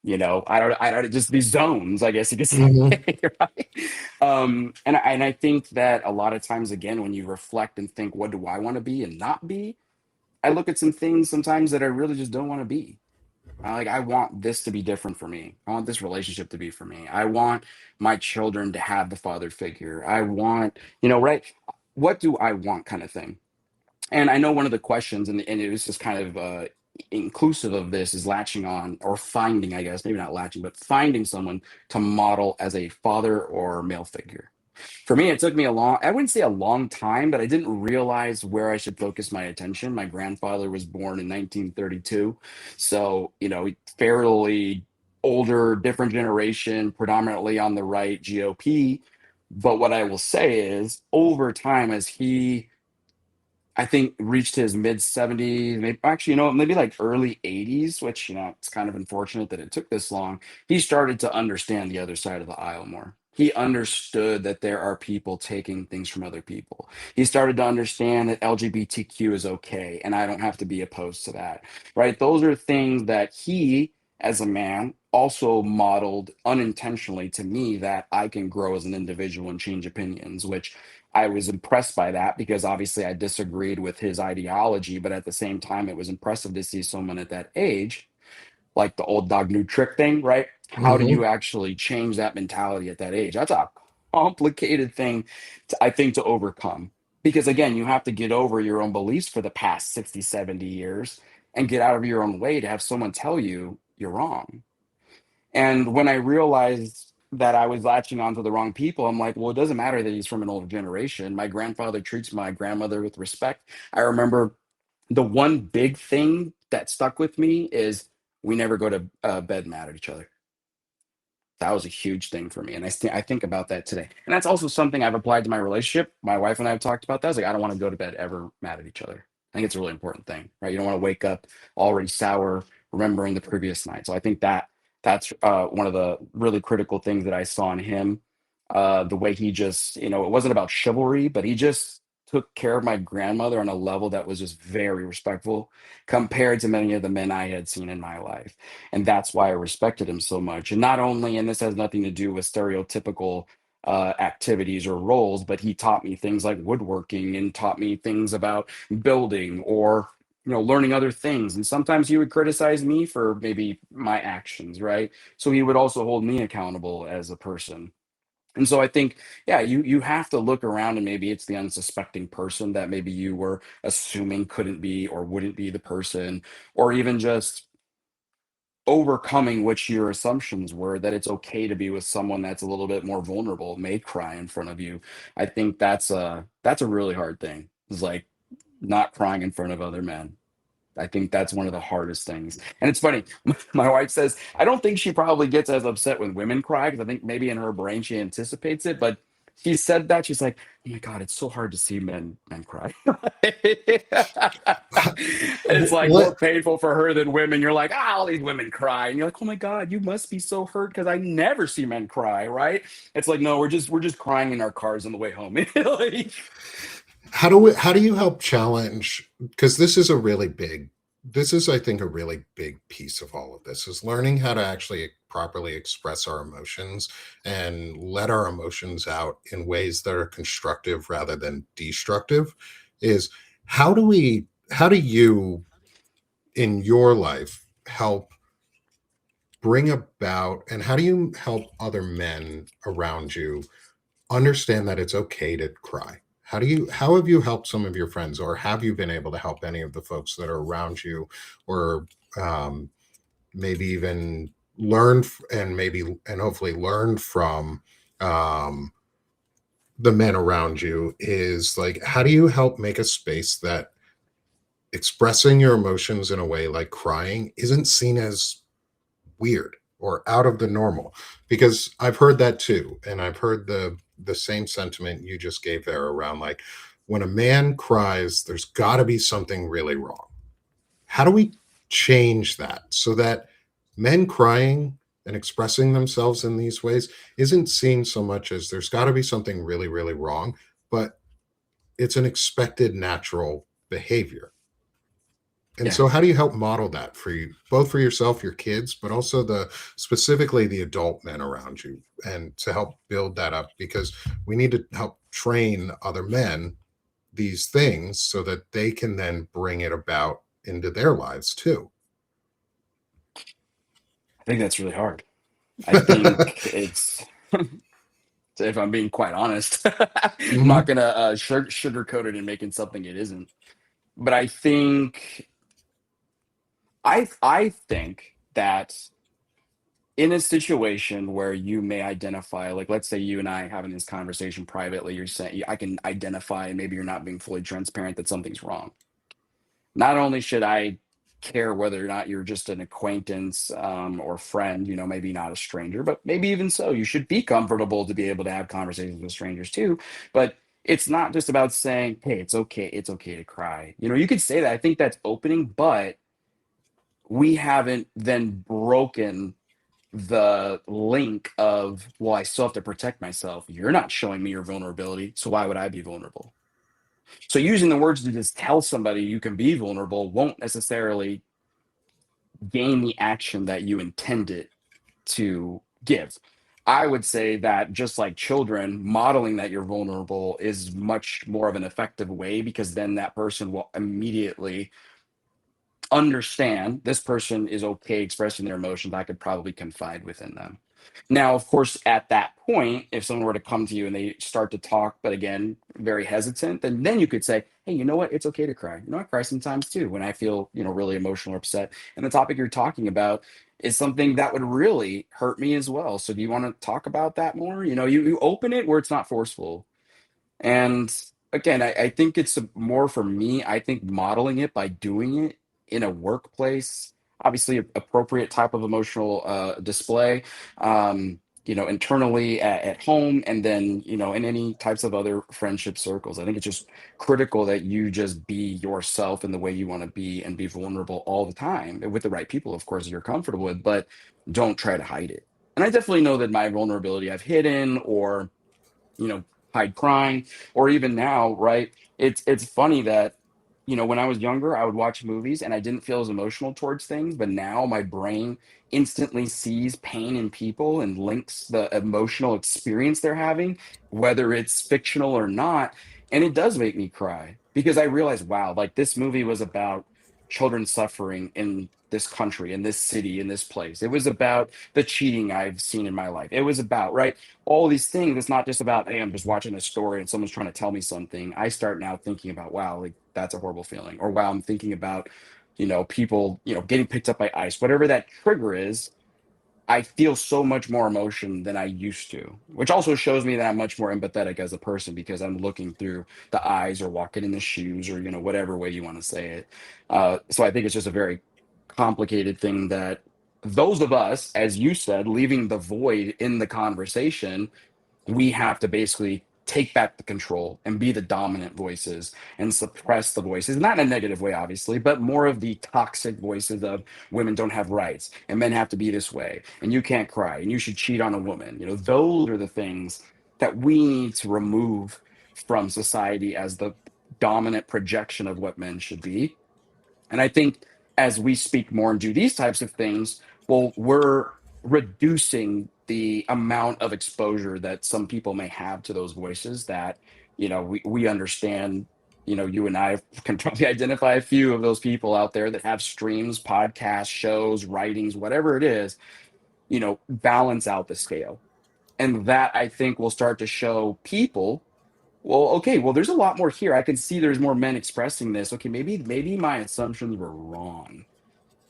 I don't, just these zones, I guess you could say, Mhm. right? And I think that a lot of times, again, when you reflect and think, what do I want to be and not be? I look at some things sometimes that I really just don't want to be. I want this to be different for me. I want this relationship to be for me. I want my children to have the father figure. I want, right? What do I want, kind of thing. And I know one of the questions, and it was just kind of inclusive of this, is latching on, or finding, I guess, maybe not latching, but finding someone to model as a father or male figure. For me, it took me I wouldn't say a long time, but I didn't realize where I should focus my attention. My grandfather was born in 1932. So, fairly older, different generation, predominantly on the right, GOP. But what I will say is, over time, as he, I think, reached his mid 70s, maybe actually, maybe like early 80s, which, it's kind of unfortunate that it took this long. He started to understand the other side of the aisle more. He understood that there are people taking things from other people. He started to understand that LGBTQ is okay and I don't have to be opposed to that, right? Those are things that he, as a man, also modeled unintentionally to me, that I can grow as an individual and change opinions, which I was impressed by that, because obviously I disagreed with his ideology, but at the same time, it was impressive to see someone at that age, like the old dog new trick thing, right? How do Mhm. you actually change that mentality at that age? That's a complicated thing, I think, to overcome. Because again, you have to get over your own beliefs for the past 60, 70 years and get out of your own way to have someone tell you you're wrong. And when I realized that I was latching onto the wrong people, I'm like, well, it doesn't matter that he's from an older generation. My grandfather treats my grandmother with respect. I remember the one big thing that stuck with me is, we never go to bed mad at each other. That was a huge thing for me. And I think about that today. And that's also something I've applied to my relationship. My wife and I have talked about that. It's like, I don't want to go to bed ever mad at each other. I think it's a really important thing, right? You don't want to wake up already sour, remembering the previous night. So I think that's one of the really critical things that I saw in him. The way he just, it wasn't about chivalry, but he just took care of my grandmother on a level that was just very respectful compared to many of the men I had seen in my life. And that's why I respected him so much. And not only, and this has nothing to do with stereotypical activities or roles, but he taught me things like woodworking and taught me things about building, or learning other things. And sometimes he would criticize me for maybe my actions, right? So he would also hold me accountable as a person. And so I think, yeah, you have to look around, and maybe it's the unsuspecting person that maybe you were assuming couldn't be or wouldn't be the person, or even just overcoming which your assumptions were, that it's okay to be with someone that's a little bit more vulnerable, may cry in front of you. I think that's a really hard thing. It's like not crying in front of other men. I think that's one of the hardest things. And it's funny, my wife says, I don't think she probably gets as upset when women cry, because I think maybe in her brain she anticipates it. But she said that, she's like, oh my God, it's so hard to see men cry. It's like more What painful for her than women. You're like, all these women cry. And you're like, oh my God, you must be so hurt because I never see men cry, right? It's like, no, we're just crying in our cars on the way home. Like, how do you help challenge, because this is, I think, a really big piece of all of this, is learning how to actually properly express our emotions and let our emotions out in ways that are constructive rather than destructive. Is how do you in your life help bring about, and how do you help other men around you understand that it's okay to cry? How have you helped some of your friends, or have you been able to help any of the folks that are around you, or um, maybe even and hopefully learn from um, the men around you? Is like, how do you help make a space that expressing your emotions in a way like crying isn't seen as weird or out of the normal? Because I've heard that too, and I've heard the same sentiment you just gave there around, like, when a man cries, there's got to be something really wrong. How do we change that so that men crying and expressing themselves in these ways isn't seen so much as there's got to be something really, really wrong, but it's an expected natural behavior? And Yeah. so how do you help model that for you, both for yourself, your kids, but also the specifically the adult men around you, and to help build that up? Because we need to help train other men these things so that they can then bring it about into their lives too. I think that's really hard. I think it's, if I'm being quite honest, I'm not Mhm. gonna sugarcoat it and make it something it isn't. But I think that in a situation where you may identify, like, let's say you and I having this conversation privately, you're saying I can identify, and maybe you're not being fully transparent that something's wrong. Not only should I care whether or not you're just an acquaintance, or friend, maybe not a stranger, but maybe even so, you should be comfortable to be able to have conversations with strangers too. But it's not just about saying, hey, it's okay to cry. You could say that. I think that's opening, but we haven't then broken the link of, well, I still have to protect myself. You're not showing me your vulnerability, so why would I be vulnerable? So using the words to just tell somebody you can be vulnerable won't necessarily gain the action that you intended to give. I would say that just like children, modeling that you're vulnerable is much more of an effective way, because then that person will immediately understand this person is okay expressing their emotions. I could probably confide within them. Now, of course, at that point, if someone were to come to you and they start to talk, but again, very hesitant, then you could say, hey, you know what? It's okay to cry. I cry sometimes too when I feel, really emotional or upset. And the topic you're talking about is something that would really hurt me as well. So do you want to talk about that more? You open it where it's not forceful. And again, I think it's more for me. I think modeling it by doing it in a workplace, obviously appropriate type of emotional display, internally at home, and then, in any types of other friendship circles. I think it's just critical that you just be yourself in the way you want to be and be vulnerable all the time with the right people, of course, you're comfortable with, but don't try to hide it. And I definitely know that my vulnerability I've hidden, or you know, hide crying, or even now, right? It's funny that, when I was younger, I would watch movies and I didn't feel as emotional towards things, but now my brain instantly sees pain in people and links the emotional experience they're having, whether it's fictional or not. And it does make me cry because I realize, wow, like this movie was about children suffering in this country, in this city, in this place. It was about the cheating I've seen in my life. It was about, right, all these things. It's not just about, hey, I'm just watching a story and someone's trying to tell me something. I start now thinking about, wow, like that's a horrible feeling. Or wow, I'm thinking about, people, getting picked up by ice, whatever that trigger is. I feel so much more emotion than I used to, which also shows me that I'm much more empathetic as a person because I'm looking through the eyes or walking in the shoes, or, whatever way you want to say it. So I think it's just a very complicated thing that those of us, as you said, leaving the void in the conversation, we have to basically take back the control and be the dominant voices and suppress the voices, not in a negative way, obviously, but more of the toxic voices of women don't have rights and men have to be this way and you can't cry and you should cheat on a woman. Those are the things that we need to remove from society as the dominant projection of what men should be. And I think as we speak more and do these types of things, well, we're reducing the amount of exposure that some people may have to those voices that, we understand. You and I can probably identify a few of those people out there that have streams, podcasts, shows, writings, whatever it is. balance out the scale. And that I think will start to show people, well, okay, well, there's a lot more here. I can see there's more men expressing this. Okay, maybe my assumptions were wrong.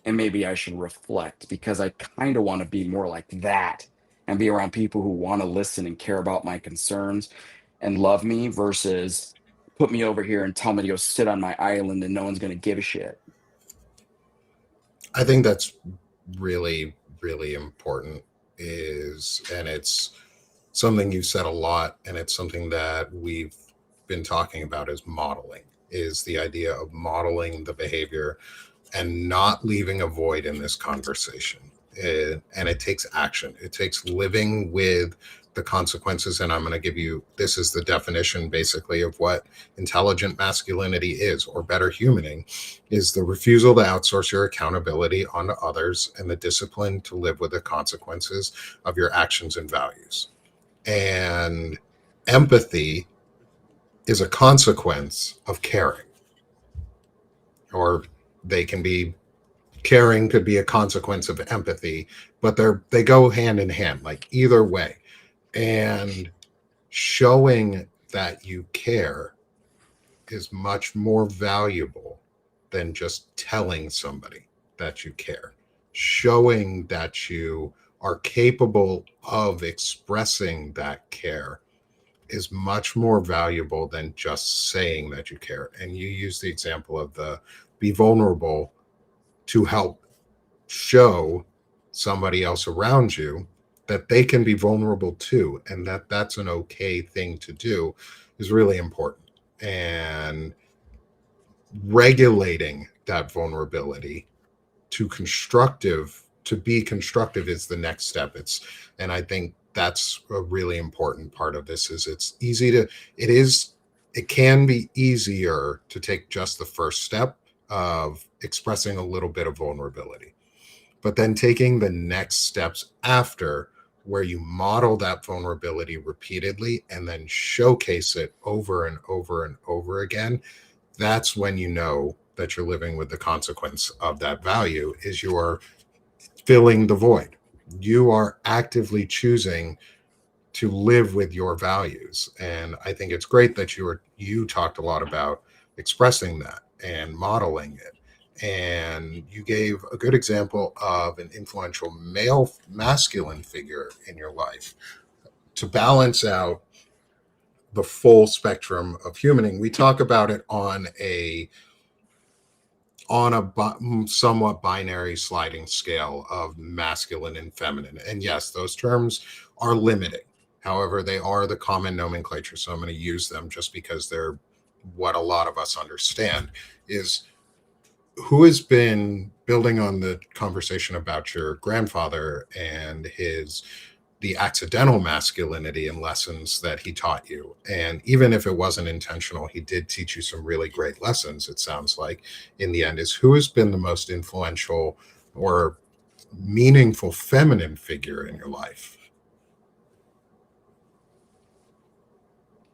And maybe I should reflect because I kind of want to be more like that and be around people who want to listen and care about my concerns and love me versus put me over here and tell me to go sit on my island and no one's going to give a shit. I think that's really, really important. And it's something you've said a lot, and it's something that we've been talking about is modeling, is the idea of modeling the behavior and not leaving a void in this conversation. And it takes action. It takes living with the consequences. And I'm going to give you this is the definition basically of what intelligent masculinity is, or better humaning, is the refusal to outsource your accountability onto others and the discipline to live with the consequences of your actions and values. And empathy is a consequence of caring, or they can be caring could be a consequence of empathy, but they go hand in hand, like either way. And showing that you care is much more valuable than just telling somebody that you care. Showing that you are capable of expressing that care is much more valuable than just saying that you care. And you use the example of the be vulnerable to help show somebody else around you that they can be vulnerable too, and that that's an okay thing to do is really important. And regulating that vulnerability to be constructive is the next step. And I think that's a really important part of this is it is it can be easier to take just the first step of expressing a little bit of vulnerability, but then taking the next steps after, where you model that vulnerability repeatedly and then showcase it over and over and over again. That's when you know that you're living with the consequence of that value is you're filling the void. You are actively choosing to live with your values. And I think it's great that you talked a lot about expressing that and modeling it. And you gave a good example of an influential male masculine figure in your life to balance out the full spectrum of humaning. We talk about it on a somewhat binary sliding scale of masculine and feminine. And yes, those terms are limiting. However, they are the common nomenclature. So I'm going to use them just because they're what a lot of us understand. Is who has been building on the conversation about your grandfather and his the accidental masculinity and lessons that he taught you. And even if it wasn't intentional, he did teach you some really great lessons, it sounds like, in the end, is who has been the most influential or meaningful feminine figure in your life?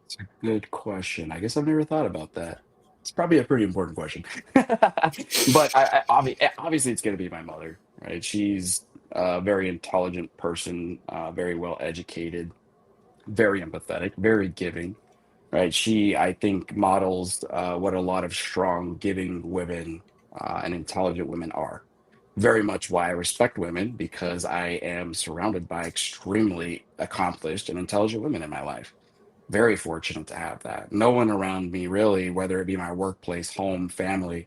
It's a good question. I guess I've never thought about that. It's probably a pretty important question. But obviously, it's going to be my mother, right? She's a very intelligent person, very well educated, very empathetic, very giving, right? She, I think, models what a lot of strong, giving women and intelligent women are. Very much why I respect women because I am surrounded by extremely accomplished and intelligent women in my life. Very fortunate to have that. No one around me, really, whether it be my workplace, home, family,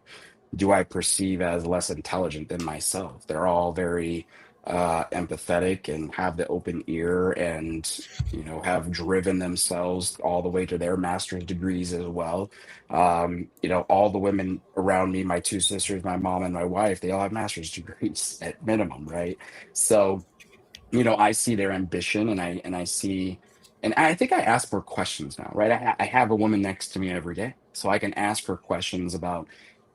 do I perceive as less intelligent than myself. They're all very empathetic and have the open ear and have driven themselves all the way to their master's degrees as well. All the women around me, my two sisters, my mom and my wife, they all have master's degrees at minimum, right? So I see their ambition and I see, and I think I ask her questions now, right? I have a woman next to me every day, so I can ask her questions about,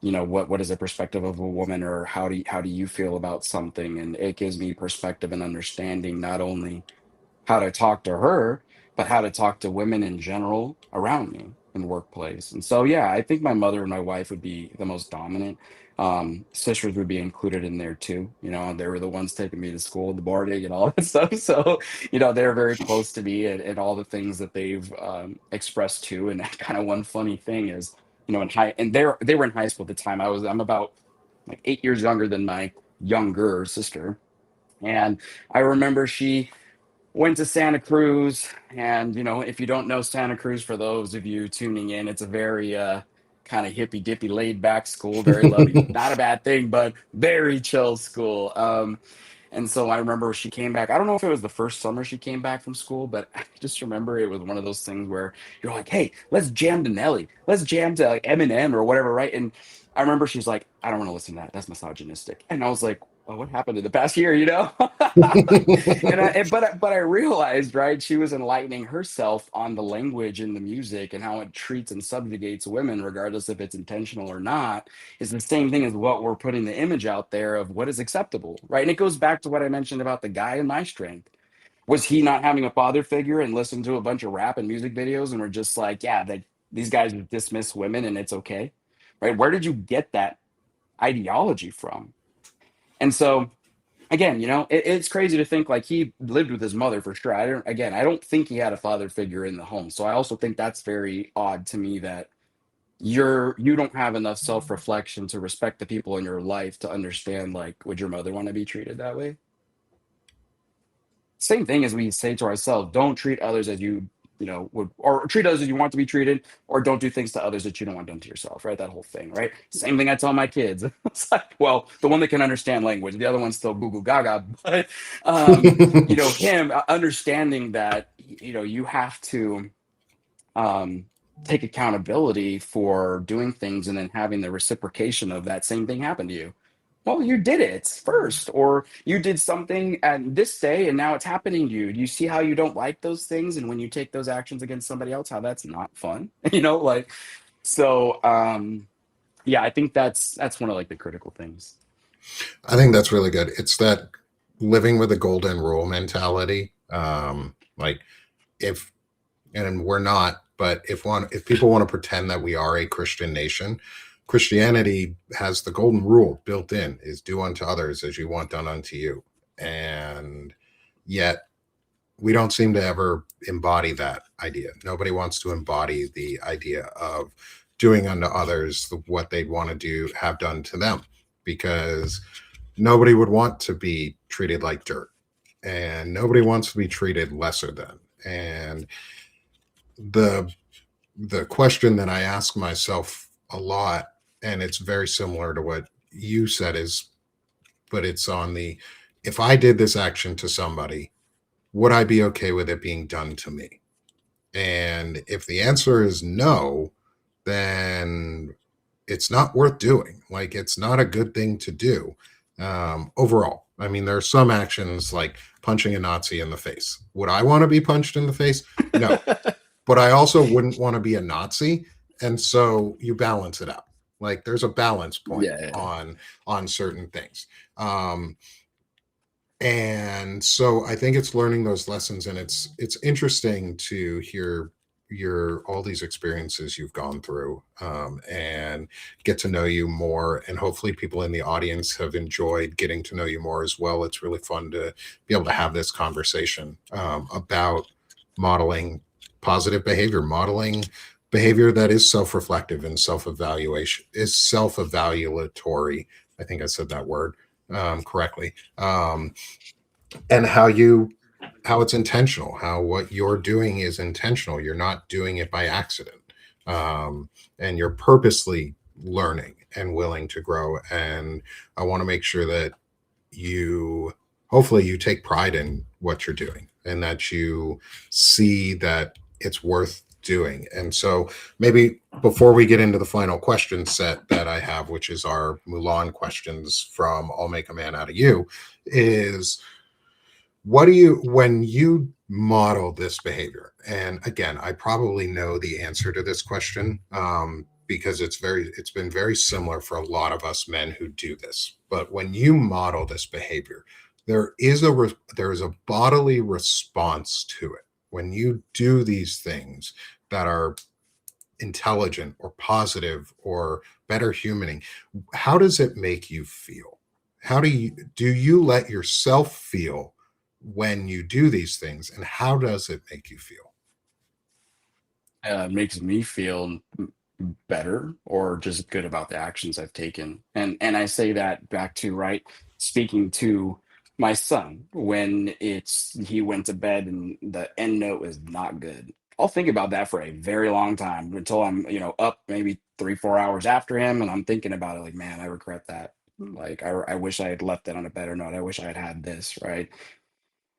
what is the perspective of a woman, or how do you feel about something, and it gives me perspective and understanding not only how to talk to her, but how to talk to women in general around me in the workplace. And so, yeah, I think my mother and my wife would be the most dominant. Sisters would be included in there too. You know, they were the ones taking me to school in the morning and all that stuff. So, you know, they're very close to me and all the things that they've expressed too. And kind of one funny thing is, you know, in high and they were in high school at the time. I'm about like 8 years younger than my younger sister. And I remember she went to Santa Cruz, and you know, if you don't know Santa Cruz, for those of you tuning in, it's a very kind of hippy dippy, laid back school, very loving, not a bad thing, but very chill school. And so I remember she came back. I don't know if it was the first summer she came back from school, but I just remember it was one of those things where you're like, "Hey, let's jam to Nelly. Let's jam to like Eminem or whatever," right? And I remember she's like, "I don't want to listen to that. That's misogynistic." And I was like, "Well, what happened in the past year?" You know? But I realized, right, she was enlightening herself on the language and the music and how it treats and subjugates women, regardless if it's intentional or not, is the same thing as what we're putting the image out there of what is acceptable, right? And it goes back to what I mentioned about the guy in My Strength. Was he not having a father figure and listened to a bunch of rap and music videos and were just like, yeah, that these guys dismiss women and it's okay, right? Where did you get that ideology from? And so again, you know, it's crazy to think like he lived with his mother for sure. I don't think he had a father figure in the home. So I also think that's very odd to me that you don't have enough self-reflection to respect the people in your life to understand like would your mother want to be treated that way? Same thing as we say to ourselves, don't treat others as you know would, or treat others as you want to be treated, or don't do things to others that you don't want done to yourself, right? That whole thing, right? Same thing I tell my kids. It's like, well, the one that can understand language, the other one's still goo goo gaga, but you know, him understanding that, you know, you have to um take accountability for doing things and then having the reciprocation of that same thing happen to you. Well, you did it first, or you did something at this day and now it's happening to you. Do you see how you don't like those things? And when you take those actions against somebody else, how that's not fun, you know, like, so, yeah, I think that's one of like the critical things. I think that's really good. It's that living with a golden rule mentality. Like if, and we're not, but if people want to pretend that we are a Christian nation, Christianity has the golden rule built in: is do unto others as you want done unto you. And yet we don't seem to ever embody that idea. Nobody wants to embody the idea of doing unto others what they'd want to do, have done to them, because nobody would want to be treated like dirt, and nobody wants to be treated lesser than. And the the question that I ask myself a lot, and it's very similar to what you said, is, but it's on the, if I did this action to somebody, would I be okay with it being done to me? And if the answer is no, then it's not worth doing. Like, it's not a good thing to do overall. I mean, there are some actions like punching a Nazi in the face. Would I want to be punched in the face? No. But I also wouldn't want to be a Nazi. And so you balance it out. Like, there's a balance point Yeah. on certain things. Um, and so I think it's learning those lessons, and it's interesting to hear your all these experiences you've gone through, and get to know you more, and hopefully people in the audience have enjoyed getting to know you more as well. It's really fun to be able to have this conversation about modeling positive behavior, modeling behavior that is self-reflective and self-evaluation, is self-evaluatory. I think I said that word correctly. And how it's intentional, how what you're doing is intentional. You're not doing it by accident, and you're purposely learning and willing to grow. And I want to make sure that you, hopefully you take pride in what you're doing, and that you see that it's worth doing. And so maybe before we get into the final question set that I have, which is our Mulan questions from I'll Make a Man Out of You, is, what do you, when you model this behavior? And again, I probably know the answer to this question, because it's been very similar for a lot of us men who do this. But when you model this behavior, there is a bodily response to it when you do these things that are intelligent or positive or better humaning. How does it make you feel? How do you let yourself feel when you do these things, and how does it make you feel? Makes me feel better or just good about the actions I've taken. And I say that back to right speaking to my son when he went to bed and the end note was not good. I'll think about that for a very long time until I'm, up maybe 3, 4 hours after him and I'm thinking about it like, man, I regret that. Like I wish I had left it on a better note. I wish I had had this, right?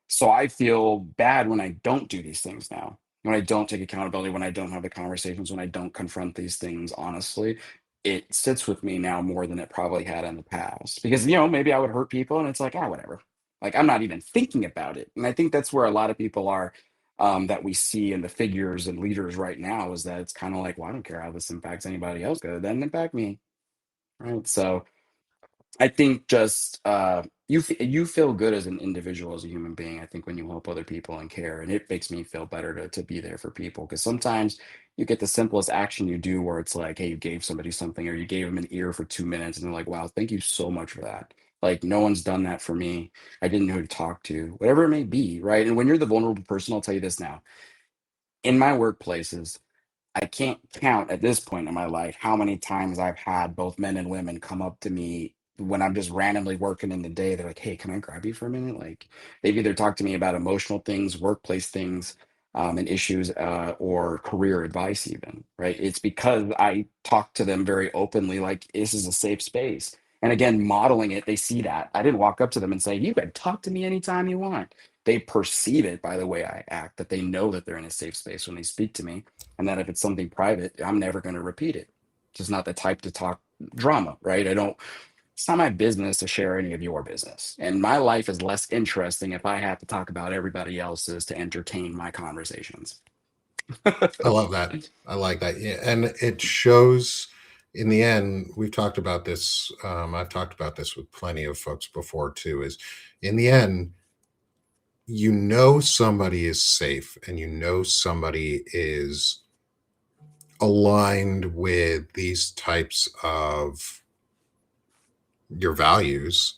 So I feel bad when I don't do these things now. When I don't take accountability, when I don't have the conversations, when I don't confront these things honestly, it sits with me now more than it probably had in the past. Because, maybe I would hurt people and it's like, ah, whatever. Like I'm not even thinking about it. And I think that's where a lot of people are that we see in the figures and leaders right now is that it's kind of like, well, I don't care how this impacts anybody else, because it doesn't impact me. Right. So I think just you feel good as an individual, as a human being. I think when you help other people and care, and it makes me feel better to be there for people. Because sometimes you get the simplest action you do, where it's like, hey, you gave somebody something, or you gave them an ear for 2 minutes, and they're like, wow, thank you so much for that. Like no one's done that for me. I didn't know who to talk to, whatever it may be, right? And when you're the vulnerable person, I'll tell you this now. In my workplaces, I can't count at this point in my life how many times I've had both men and women come up to me when I'm just randomly working in the day. They're like, "Hey, can I grab you for a minute?" Like they've either talked to me about emotional things, workplace things, and issues, or career advice, even. Right? It's because I talk to them very openly, like this is a safe space. And again, modeling it, they see that. I didn't walk up to them and say, "You can talk to me anytime you want." They perceive it by the way I act, that they know that they're in a safe space when they speak to me, and that if it's something private, I'm never going to repeat it. Just not the type to talk drama, right? I don't, it's not my business to share any of your business. And my life is less interesting if I have to talk about everybody else's to entertain my conversations. I love that. I like that. Yeah, and it shows in the end, we've talked about this. I've talked about this with plenty of folks before too, is in the end, somebody is safe and somebody is aligned with these types of your values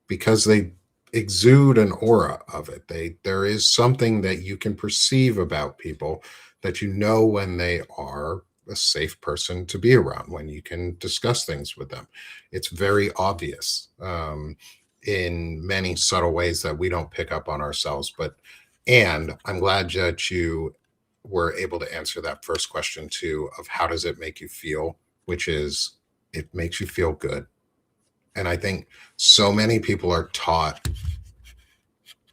because they exude an aura of it. There is something that you can perceive about people that when they are a safe person to be around, when you can discuss things with them. It's very obvious in many subtle ways that we don't pick up on ourselves. And I'm glad that you were able to answer that first question too, of how does it make you feel, which is it makes you feel good. And I think so many people are taught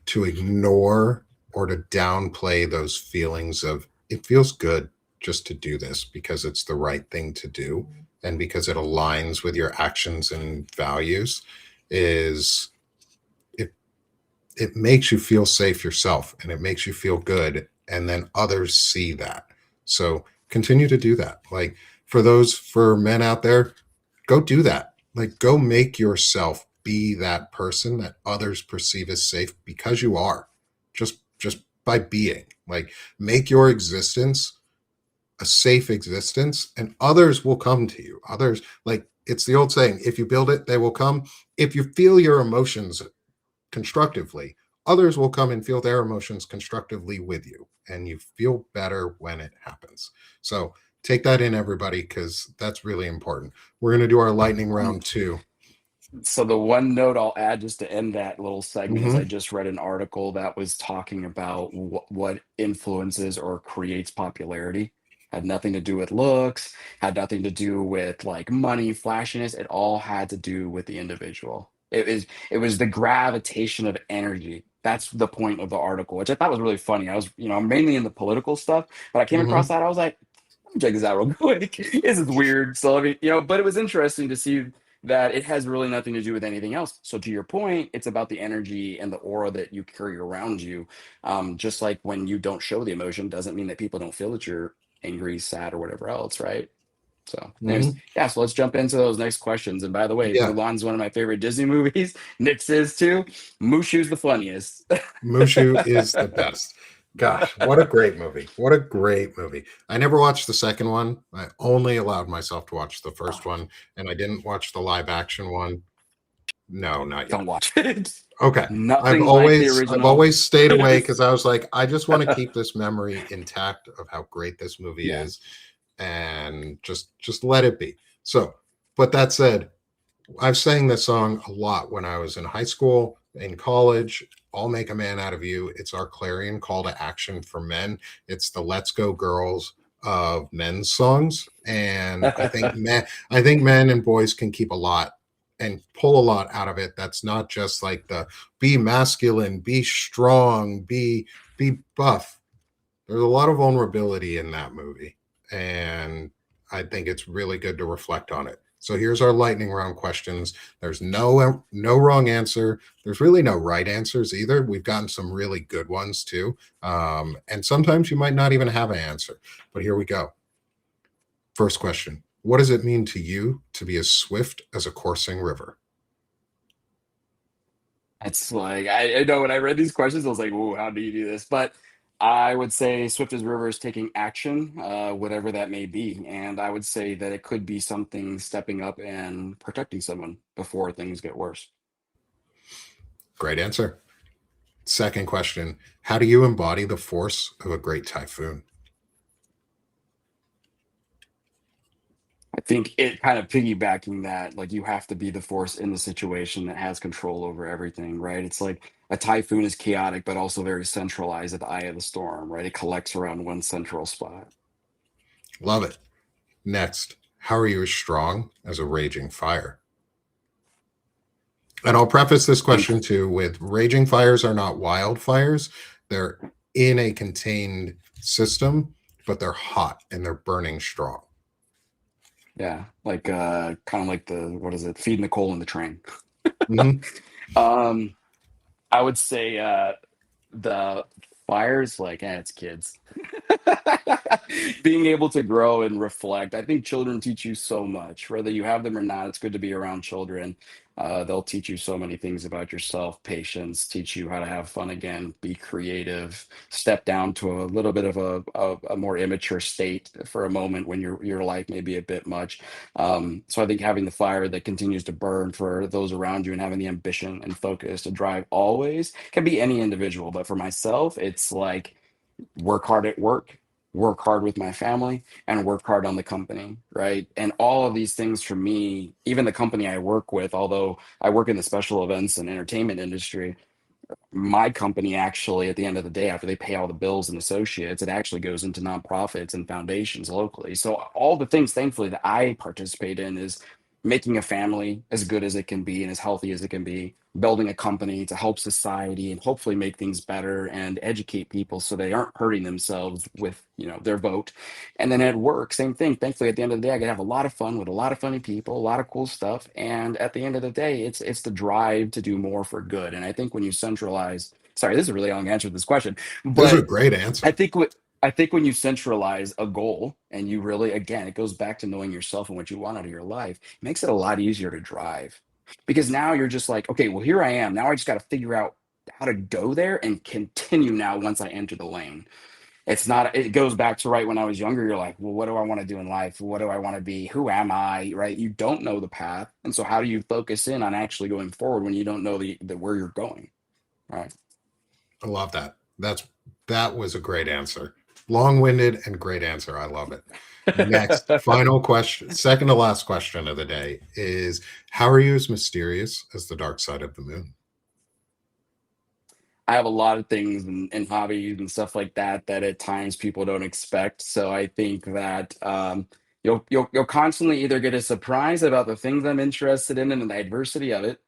to ignore or to downplay those feelings of it feels good just to do this because it's the right thing to do and because it aligns with your actions and values. Is it it makes you feel safe yourself and it makes you feel good, and then others see that. So continue to do that. Like for men out there, go do that. Like go make yourself be that person that others perceive as safe because you are. Just by being. Like make your existence a safe existence and others will come to you. Others, like it's the old saying, if you build it, they will come. If you feel your emotions constructively, others will come and feel their emotions constructively with you, and you feel better when it happens. So take that in, everybody, because that's really important. We're going to do our lightning round too. So the one note I'll add just to end that little segment is I Mm-hmm. just read an article that was talking about what influences or creates popularity. Had nothing to do with looks, had nothing to do with like money, flashiness. It all had to do with the individual. It was the gravitation of energy. That's the point of the article, which I thought was really funny. I was, I'm mainly in the political stuff, but I came across Mm-hmm. that. I was like, check this out real quick. This is weird. So I mean, but it was interesting to see that it has really nothing to do with anything else. So to your point, it's about the energy and the aura that you carry around you. Just like when you don't show the emotion, doesn't mean that people don't feel that you're angry, sad, or whatever else, right? So, anyways, Mm-hmm. yeah. So let's jump into those next questions. And by the way, Yeah. Mulan's one of my favorite Disney movies. Nick's is too. Mushu's the funniest. Mushu is the best. Gosh, what a great movie. What a great movie. I never watched the second one. I only allowed myself to watch the first one, and I didn't watch the live action one. No, not Don't yet. watch it. Okay. I've Nothing like the always I've original. always stayed away because I was like, I just want to keep this memory intact of how great this movie Yeah. is, and just let it be. So, but that said, I've sang this song a lot when I was in high school, in college. I'll make a man out of you. It's our clarion call to action for men. It's the Let's Go Girls of men's songs. And I think men and boys can keep a lot and pull a lot out of it. That's not just like the be masculine, be strong, be buff. There's a lot of vulnerability in that movie. And I think it's really good to reflect on it. So here's our lightning round questions. There's no wrong answer. There's really no right answers either. We've gotten some really good ones too. And sometimes you might not even have an answer. But here we go. First question. What does it mean to you to be as swift as a coursing river? It's like I know when I read these questions, I was like, "Ooh, how do you do this?" But I would say swift as river is taking action, whatever that may be, and I would say that it could be something stepping up and protecting someone before things get worse. Great answer. Second question. How do you embody the force of a great typhoon? I think it kind of piggybacking that, like you have to be the force in the situation that has control over everything, right? It's like a typhoon is chaotic, but also very centralized at the eye of the storm, right? It collects around one central spot. Love it. Next, how are you as strong as a raging fire? And I'll preface this I think, question too with raging fires are not wildfires. They're in a contained system, but they're hot and they're burning strong. yeah, like kind of like the what is it, feeding the coal in the train. Mhm. Um, I would say the fires, like, it's kids. Being able to grow and reflect. I think children teach you so much, whether you have them or not. It's good to be around children. They'll teach you so many things about yourself, patience, teach you how to have fun again, be creative, step down to a little bit of a more immature state for a moment when your life may be a bit much. So I think having the fire that continues to burn for those around you and having the ambition and focus to drive always can be any individual. But for myself, it's like work hard at work, work hard with my family, and work hard on the company, right? And all of these things for me, even the company I work with, although I work in the special events and entertainment industry, my company actually, at the end of the day, after they pay all the bills and associates, it actually goes into nonprofits and foundations locally. So all the things, thankfully, that I participate in is making a family as good as it can be and as healthy as it can be, building a company to help society and hopefully make things better and educate people so they aren't hurting themselves with, their vote. And then at work, same thing. Thankfully, at the end of the day, I get to have a lot of fun with a lot of funny people, a lot of cool stuff. And at the end of the day, it's the drive to do more for good. And I think when you centralize, sorry, this is a really long answer to this question, This is a but great I answer. think what I think when you centralize a goal and you really, again, it goes back to knowing yourself and what you want out of your life, it makes it a lot easier to drive. Because now you're just like, okay, well, here I am. Now I just got to figure out how to go there and continue now once I enter the lane. It's not, it goes back to right when I was younger. You're like, well, what do I want to do in life? What do I want to be? Who am I? Right? You don't know the path. And so how do you focus in on actually going forward when you don't know the where you're going? Right. I love that. That was a great answer. Long-winded and great answer. I love it. Next, final question, second to last question of the day is how are you as mysterious as the dark side of the moon? I have a lot of things and hobbies and stuff like that that at times people don't expect. So I think that you'll constantly either get a surprise about the things I'm interested in and the diversity of it,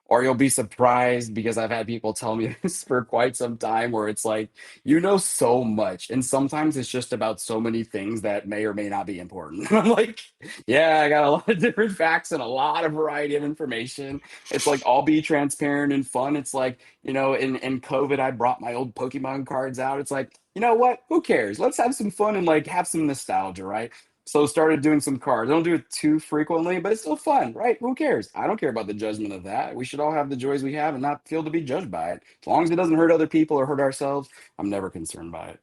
or you'll be surprised because I've had people tell me this for quite some time where it's like, you know so much. And sometimes it's just about so many things that may or may not be important. I'm like, yeah, I got a lot of different facts and a lot of variety of information. It's like, I'll be transparent and fun. It's like, in COVID, I brought my old Pokemon cards out. It's like, you know what? Who cares? Let's have some fun and like have some nostalgia, right? So started doing some cards. I don't do it too frequently, but it's still fun, right? Who cares? I don't care about the judgment of that. We should all have the joys we have and not feel to be judged by it. As long as it doesn't hurt other people or hurt ourselves, I'm never concerned by it.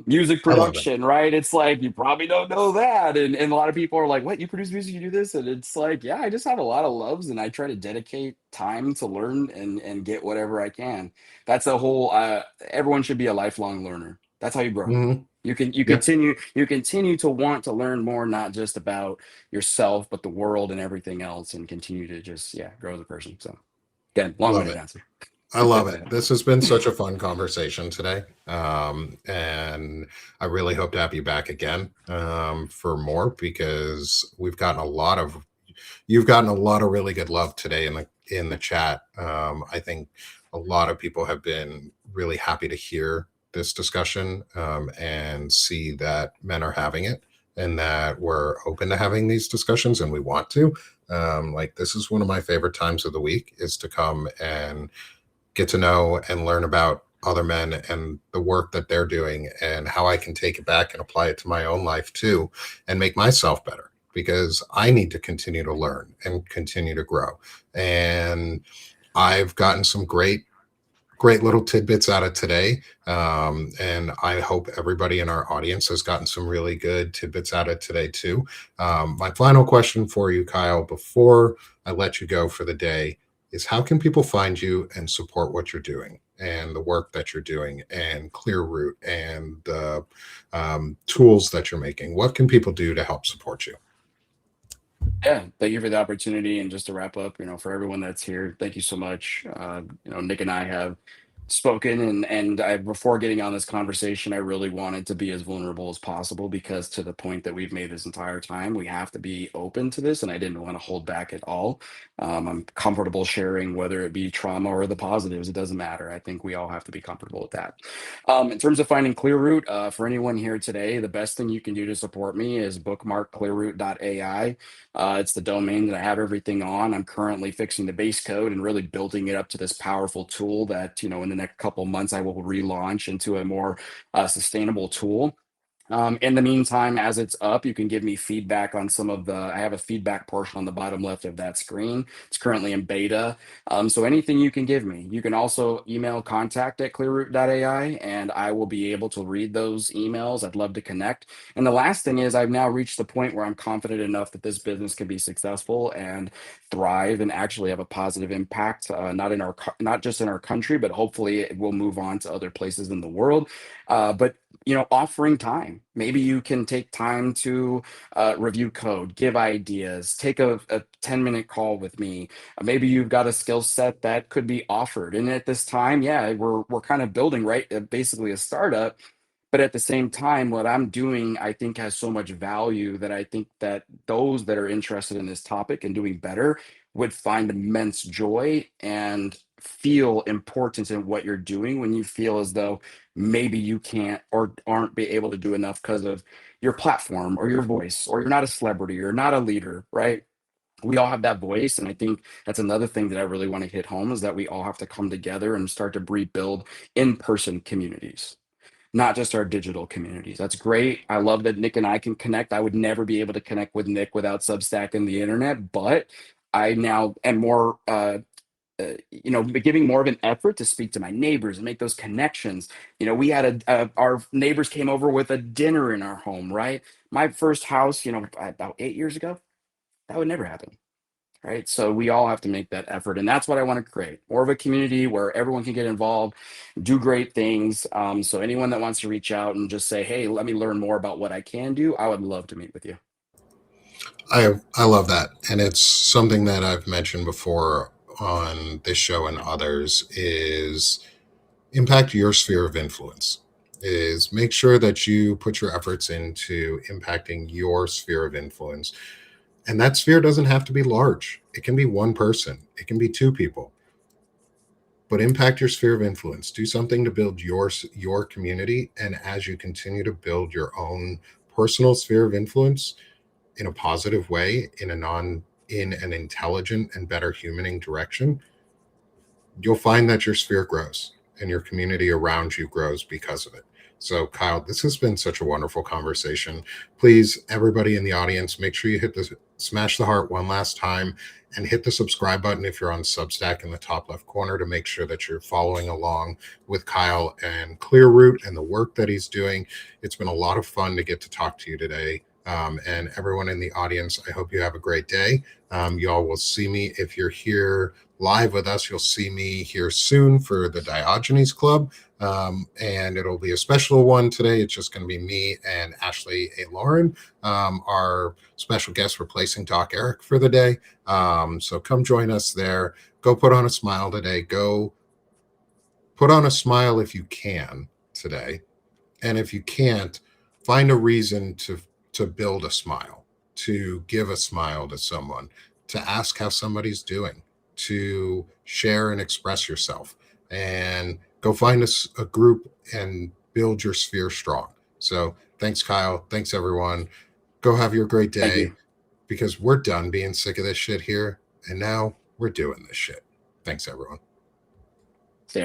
Music I love it. production, right? It's like you probably don't know that. And a lot of people are like, what, you produce music, you do this? And it's like, yeah, I just have a lot of loves and I try to dedicate time to learn and get whatever I can. That's a whole everyone should be a lifelong learner. That's how you grow. Hmm. You Yep, continue to want to learn more, not just about yourself, but the world and everything else, and continue to just grow as a person. So again, love long-winded it. answer. I love it. This has been such a fun conversation today. And I really hope to have you back again for more because you've gotten a lot of really good love today in the chat. I think a lot of people have been really happy to hear this discussion and see that men are having it and that we're open to having these discussions and we want to. Like this is one of my favorite times of the week is to come and get to know and learn about other men and the work that they're doing and how I can take it back and apply it to my own life too and make myself better because I need to continue to learn and continue to grow. And I've gotten some great little tidbits out of today. And I hope everybody in our audience has gotten some really good tidbits out of today too. My final question for you, Kyle, before I let you go for the day is how can people find you and support what you're doing and the work that you're doing and Clearroot and the tools that you're making? What can people do to help support you? Yeah, thank you for the opportunity. And just to wrap up, for everyone that's here, thank you so much. Nick and I have spoken, and before getting on this conversation, I really wanted to be as vulnerable as possible because to the point that we've made this entire time, we have to be open to this, and I didn't want to hold back at all. I'm comfortable sharing whether it be trauma or the positives. It doesn't matter. I think we all have to be comfortable with that. In terms of finding Clearroot, for anyone here today, the best thing you can do to support me is bookmark clearroot.ai. It's the domain that I have everything on. I'm currently fixing the base code and really building it up to this powerful tool that, in the next couple months, I will relaunch into a more sustainable tool. In the meantime, as it's up, you can give me feedback on I have a feedback portion on the bottom left of that screen. It's currently in beta. So anything you can give me. You can also email contact@clearroot.ai and I will be able to read those emails. I'd love to connect. And the last thing is I've now reached the point where I'm confident enough that this business can be successful and thrive and actually have a positive impact, not just in our country, but hopefully it will move on to other places in the world. But offering time. Maybe you can take time to review code, give ideas, take a 10-minute call with me. Maybe you've got a skill set that could be offered. And at this time, yeah, we're kind of building, right? Basically a startup. But at the same time, what I'm doing, I think, has so much value that I think that those that are interested in this topic and doing better would find immense joy and feel importance in what you're doing when you feel as though maybe you can't or aren't be able to do enough because of your platform or your voice, or you're not a celebrity, or not a leader, right? We all have that voice. And I think that's another thing that I really want to hit home is that we all have to come together and start to rebuild in-person communities, not just our digital communities. That's great. I love that Nick and I can connect. I would never be able to connect with Nick without Substack and the internet, but I now am more, giving more of an effort to speak to my neighbors and make those connections. We had our neighbors came over with a dinner in our home, right? My first house, about 8 years ago, that would never happen. Right. So we all have to make that effort. And that's what I want to create, more of a community where everyone can get involved, do great things. So anyone that wants to reach out and just say, hey, let me learn more about what I can do, I would love to meet with you. I love that, and it's something that I've mentioned before on this show and others is impact your sphere of influence. Is make sure that you put your efforts into impacting your sphere of influence, and that sphere doesn't have to be large. It can be one person, it can be two people, but impact your sphere of influence. Do something to build your community, and as you continue to build your own personal sphere of influence in a positive way, in an intelligent and better humaning direction, you'll find that your sphere grows and your community around you grows because of it. So, Kyle, this has been such a wonderful conversation. Please, everybody in the audience, make sure you smash the heart one last time and hit the subscribe button if you're on Substack in the top left corner to make sure that you're following along with Kyle and Clearroot and the work that he's doing. It's been a lot of fun to get to talk to you today. And everyone in the audience, I hope you have a great day. Y'all will see me if you're here live with us. You'll see me here soon for the Diogenes Club. And it'll be a special one today. It's just going to be me and Ashley A. Lauren, our special guest replacing Doc Eric for the day. So come join us there. Go put on a smile today. Go put on a smile if you can today. And if you can't, find a reason to build a smile, to give a smile to someone, to ask how somebody's doing, to share and express yourself, and go find a group and build your sphere strong. So thanks, Kyle. Thanks, everyone. Go have your great Thank day, you. because we're done being sick of this shit here. And now we're doing this shit. Thanks, everyone. Stay